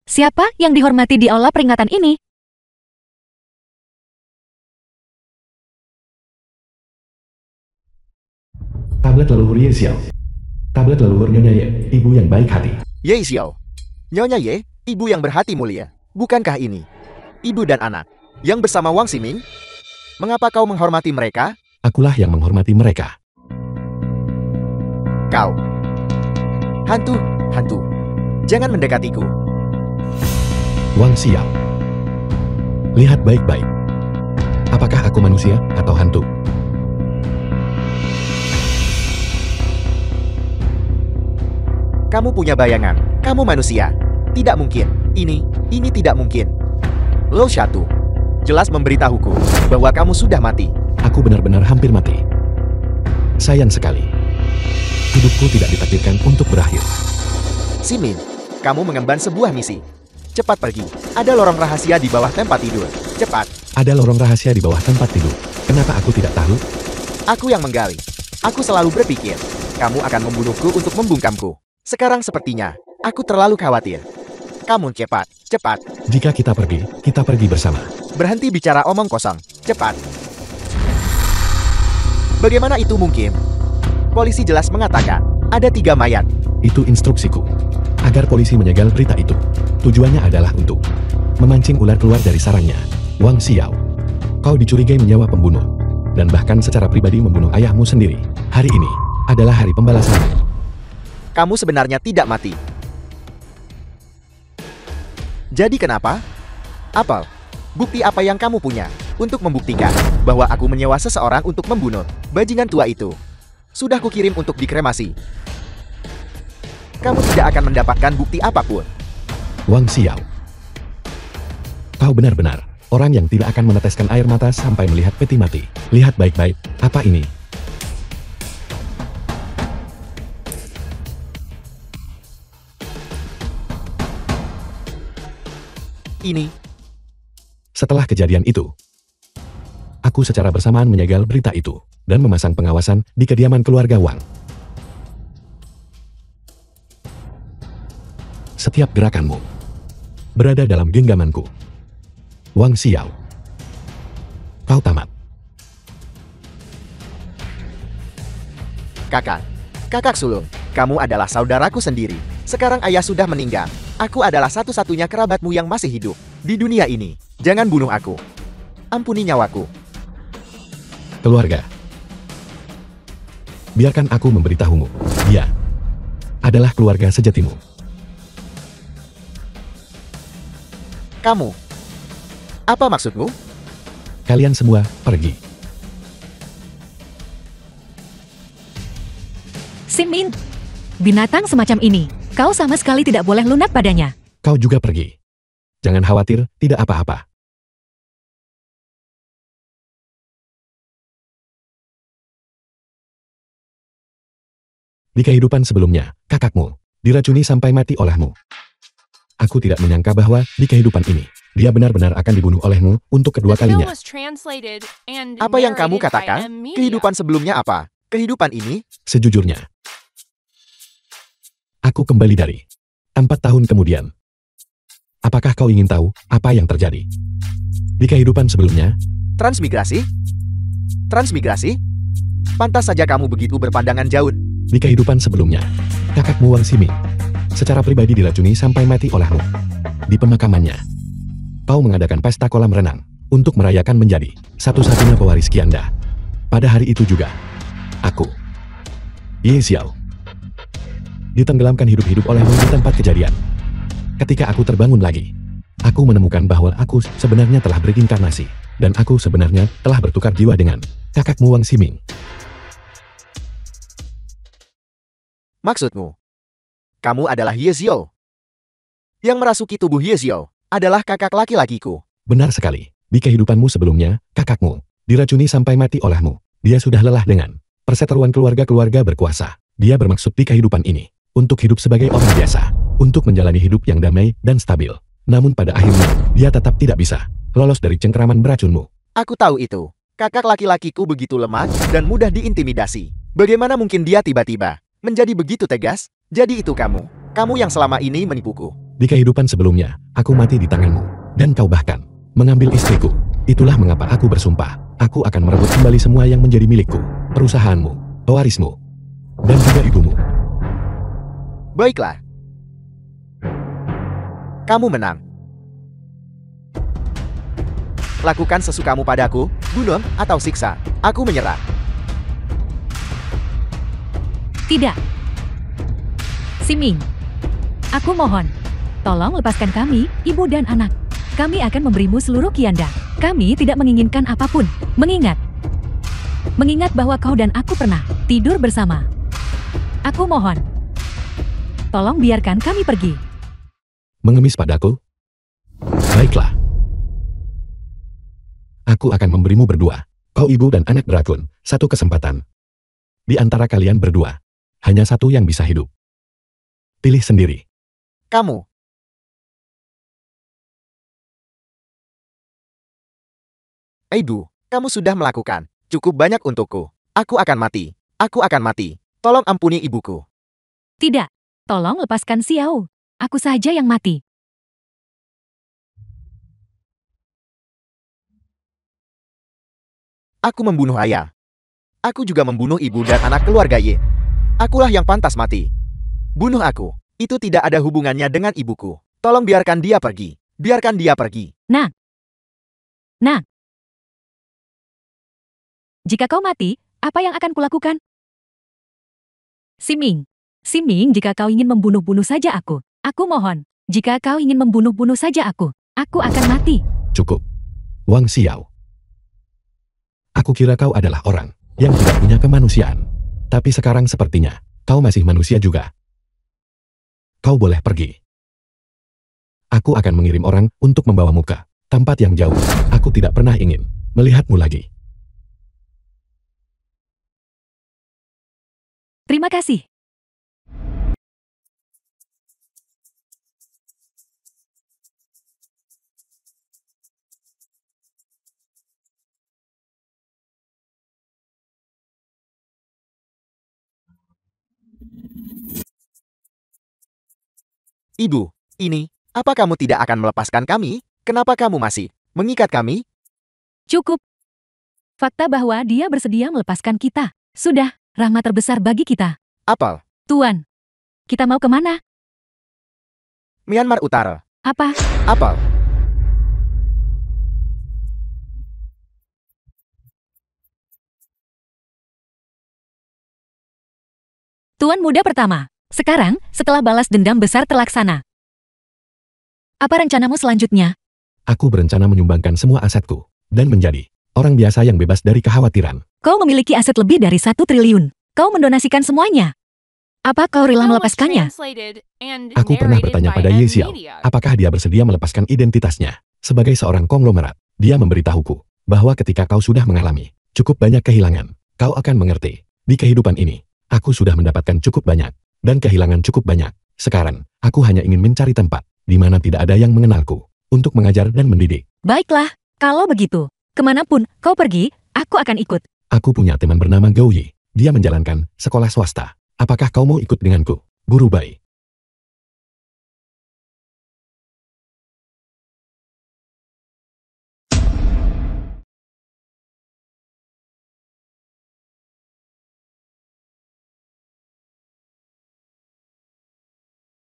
Siapa yang dihormati di aula peringatan ini? Tablet leluhur Ye Xiao. Tablet leluhur Nyonya Ye, ibu yang baik hati. Ye Xiao. Nyonya Ye, ibu yang berhati mulia. Bukankah ini ibu dan anak yang bersama Wang Ximing? Mengapa kau menghormati mereka? Akulah yang menghormati mereka. Kau. Hantu, hantu. Jangan mendekatiku. Wang Xiao. Lihat baik-baik. Apakah aku manusia atau hantu? Kamu punya bayangan. Kamu manusia. Tidak mungkin. Ini tidak mungkin. Lo Shatu. Jelas memberitahuku bahwa kamu sudah mati. Aku benar-benar hampir mati. Sayang sekali. Hidupku tidak ditakdirkan untuk berakhir. Simin, kamu mengemban sebuah misi. Cepat pergi. Ada lorong rahasia di bawah tempat tidur. Cepat. Ada lorong rahasia di bawah tempat tidur. Kenapa aku tidak tahu? Aku yang menggali. Aku selalu berpikir, kamu akan membunuhku untuk membungkamku. Sekarang sepertinya, aku terlalu khawatir. Kamu cepat, cepat. Jika kita pergi bersama. Berhenti bicara omong kosong. Cepat. Bagaimana itu mungkin? Polisi jelas mengatakan, ada 3 mayat. Itu instruksiku. Agar polisi menyegel berita itu. Tujuannya adalah untuk memancing ular keluar dari sarangnya. Wang Xiao, kau dicurigai menyewa pembunuh. Dan bahkan secara pribadi membunuh ayahmu sendiri. Hari ini adalah hari pembalasan. kamu sebenarnya tidak mati. Jadi kenapa? Apel, bukti apa yang kamu punya untuk membuktikan bahwa aku menyewa seseorang untuk membunuh bajingan tua itu? Sudah kukirim untuk dikremasi. Kamu tidak akan mendapatkan bukti apapun. Wang Xiao. Kau benar-benar orang yang tidak akan meneteskan air mata sampai melihat peti mati. Lihat baik-baik, apa ini? Ini. Setelah kejadian itu, aku secara bersamaan menyegel berita itu dan memasang pengawasan di kediaman keluarga Wang. Setiap gerakanmu berada dalam genggamanku. Wang Xiao, kau tamat. Kakak sulung, kamu adalah saudaraku sendiri. Sekarang ayah sudah meninggal. Aku adalah satu-satunya kerabatmu yang masih hidup di dunia ini. Jangan bunuh aku. Ampuni nyawaku. Keluarga, biarkan aku memberitahumu. Dia adalah keluarga sejatimu. Kamu. Apa maksudmu? Kalian semua pergi. Sim Min, binatang semacam ini, kau sama sekali tidak boleh lunak padanya. Kau juga pergi. Jangan khawatir, tidak apa-apa. Di kehidupan sebelumnya, kakakmu diracuni sampai mati olehmu. Aku tidak menyangka bahwa di kehidupan ini, dia benar-benar akan dibunuh olehmu untuk kedua The film kalinya. was translated and Apa yang kamu narrated by katakan? M Media. Kehidupan sebelumnya apa? Kehidupan ini? Sejujurnya, aku kembali dari 4 tahun kemudian. Apakah kau ingin tahu apa yang terjadi? Di kehidupan sebelumnya, Transmigrasi? Transmigrasi? Pantas saja kamu begitu berpandangan jauh. di kehidupan sebelumnya, kakakmu Wang Ximing secara pribadi diracuni sampai mati olehmu. Di pemakamannya, kau mengadakan pesta kolam renang untuk merayakan menjadi satu-satunya pewaris Qianda. Pada hari itu juga, aku, Ye Xiao, ditenggelamkan hidup-hidup olehmu di tempat kejadian. Ketika aku terbangun lagi, aku menemukan bahwa aku sebenarnya telah berinkarnasi, dan aku sebenarnya telah bertukar jiwa dengan kakakmu Wang Ximing. Maksudmu? Kamu adalah Ye Xiao. Yang merasuki tubuh Ye Xiao adalah kakak laki-lakiku. Benar sekali. Di kehidupanmu sebelumnya, kakakmu diracuni sampai mati olehmu. Dia sudah lelah dengan perseteruan keluarga-keluarga berkuasa. Dia bermaksud di kehidupan ini untuk hidup sebagai orang biasa, untuk menjalani hidup yang damai dan stabil. Namun pada akhirnya, dia tetap tidak bisa lolos dari cengkeraman beracunmu. Aku tahu itu. Kakak laki-lakiku begitu lemah dan mudah diintimidasi. Bagaimana mungkin dia tiba-tiba menjadi begitu tegas? Jadi itu kamu. Kamu yang selama ini menipuku. Di kehidupan sebelumnya, aku mati di tanganmu, dan kau bahkan mengambil istriku. Itulah mengapa aku bersumpah, aku akan merebut kembali semua yang menjadi milikku, perusahaanmu, pewarismu, dan juga ibumu. Baiklah. Kamu menang. Lakukan sesukamu padaku, bunuh atau siksa. Aku menyerah. Tidak. Siming, aku mohon, tolong lepaskan kami, ibu dan anak. Kami akan memberimu seluruh Qianda. Kami tidak menginginkan apapun. Mengingat bahwa kau dan aku pernah tidur bersama. Aku mohon, tolong biarkan kami pergi. Mengemis padaku? Baiklah. Aku akan memberimu berdua, kau ibu dan anak beracun, satu kesempatan. Di antara kalian berdua, hanya satu yang bisa hidup. Pilih sendiri. Kamu. Ibu, kamu sudah melakukan cukup banyak untukku. Aku akan mati. Aku akan mati. Tolong ampuni ibuku. Tidak, tolong lepaskan Xiao. Aku saja yang mati. Aku membunuh ayah. Aku juga membunuh ibu dan anak keluarga Ye. Akulah yang pantas mati. Bunuh aku. Itu tidak ada hubungannya dengan ibuku. Tolong biarkan dia pergi. Biarkan dia pergi. Nah. Jika kau mati, apa yang akan kulakukan? Siming, Siming, jika kau ingin membunuh-bunuh saja aku. Aku mohon, jika kau ingin membunuh-bunuh saja aku akan mati. Cukup. Wang Xiao. Aku kira kau adalah orang yang tidak punya kemanusiaan. Tapi sekarang sepertinya, kau masih manusia juga. Kau boleh pergi. Aku akan mengirim orang untuk membawamu ke tempat yang jauh. Aku tidak pernah ingin melihatmu lagi. Terima kasih. Ibu, ini, apa kamu tidak akan melepaskan kami? Kenapa kamu masih mengikat kami? Cukup. Fakta bahwa dia bersedia melepaskan kita. Sudah, rahmat terbesar bagi kita. Apel, Tuan, kita mau kemana? Myanmar Utara. Apa? Apel, Tuan muda pertama. Sekarang, setelah balas dendam besar terlaksana. Apa rencanamu selanjutnya? Aku berencana menyumbangkan semua asetku dan menjadi orang biasa yang bebas dari kekhawatiran. Kau memiliki aset lebih dari 1 triliun. Kau mendonasikan semuanya. Apa kau rela Show was melepaskannya? translated and Aku pernah narrated bertanya by pada M Ye Xiao, Media. apakah dia bersedia melepaskan identitasnya sebagai seorang konglomerat. Dia memberitahuku bahwa ketika kau sudah mengalami cukup banyak kehilangan, kau akan mengerti. Di kehidupan ini, aku sudah mendapatkan cukup banyak dan kehilangan cukup banyak. Sekarang, aku hanya ingin mencari tempat di mana tidak ada yang mengenalku untuk mengajar dan mendidik. Baiklah, kalau begitu, kemanapun kau pergi, aku akan ikut. Aku punya teman bernama Gou Yi. Dia menjalankan sekolah swasta. Apakah kau mau ikut denganku, guru bayi?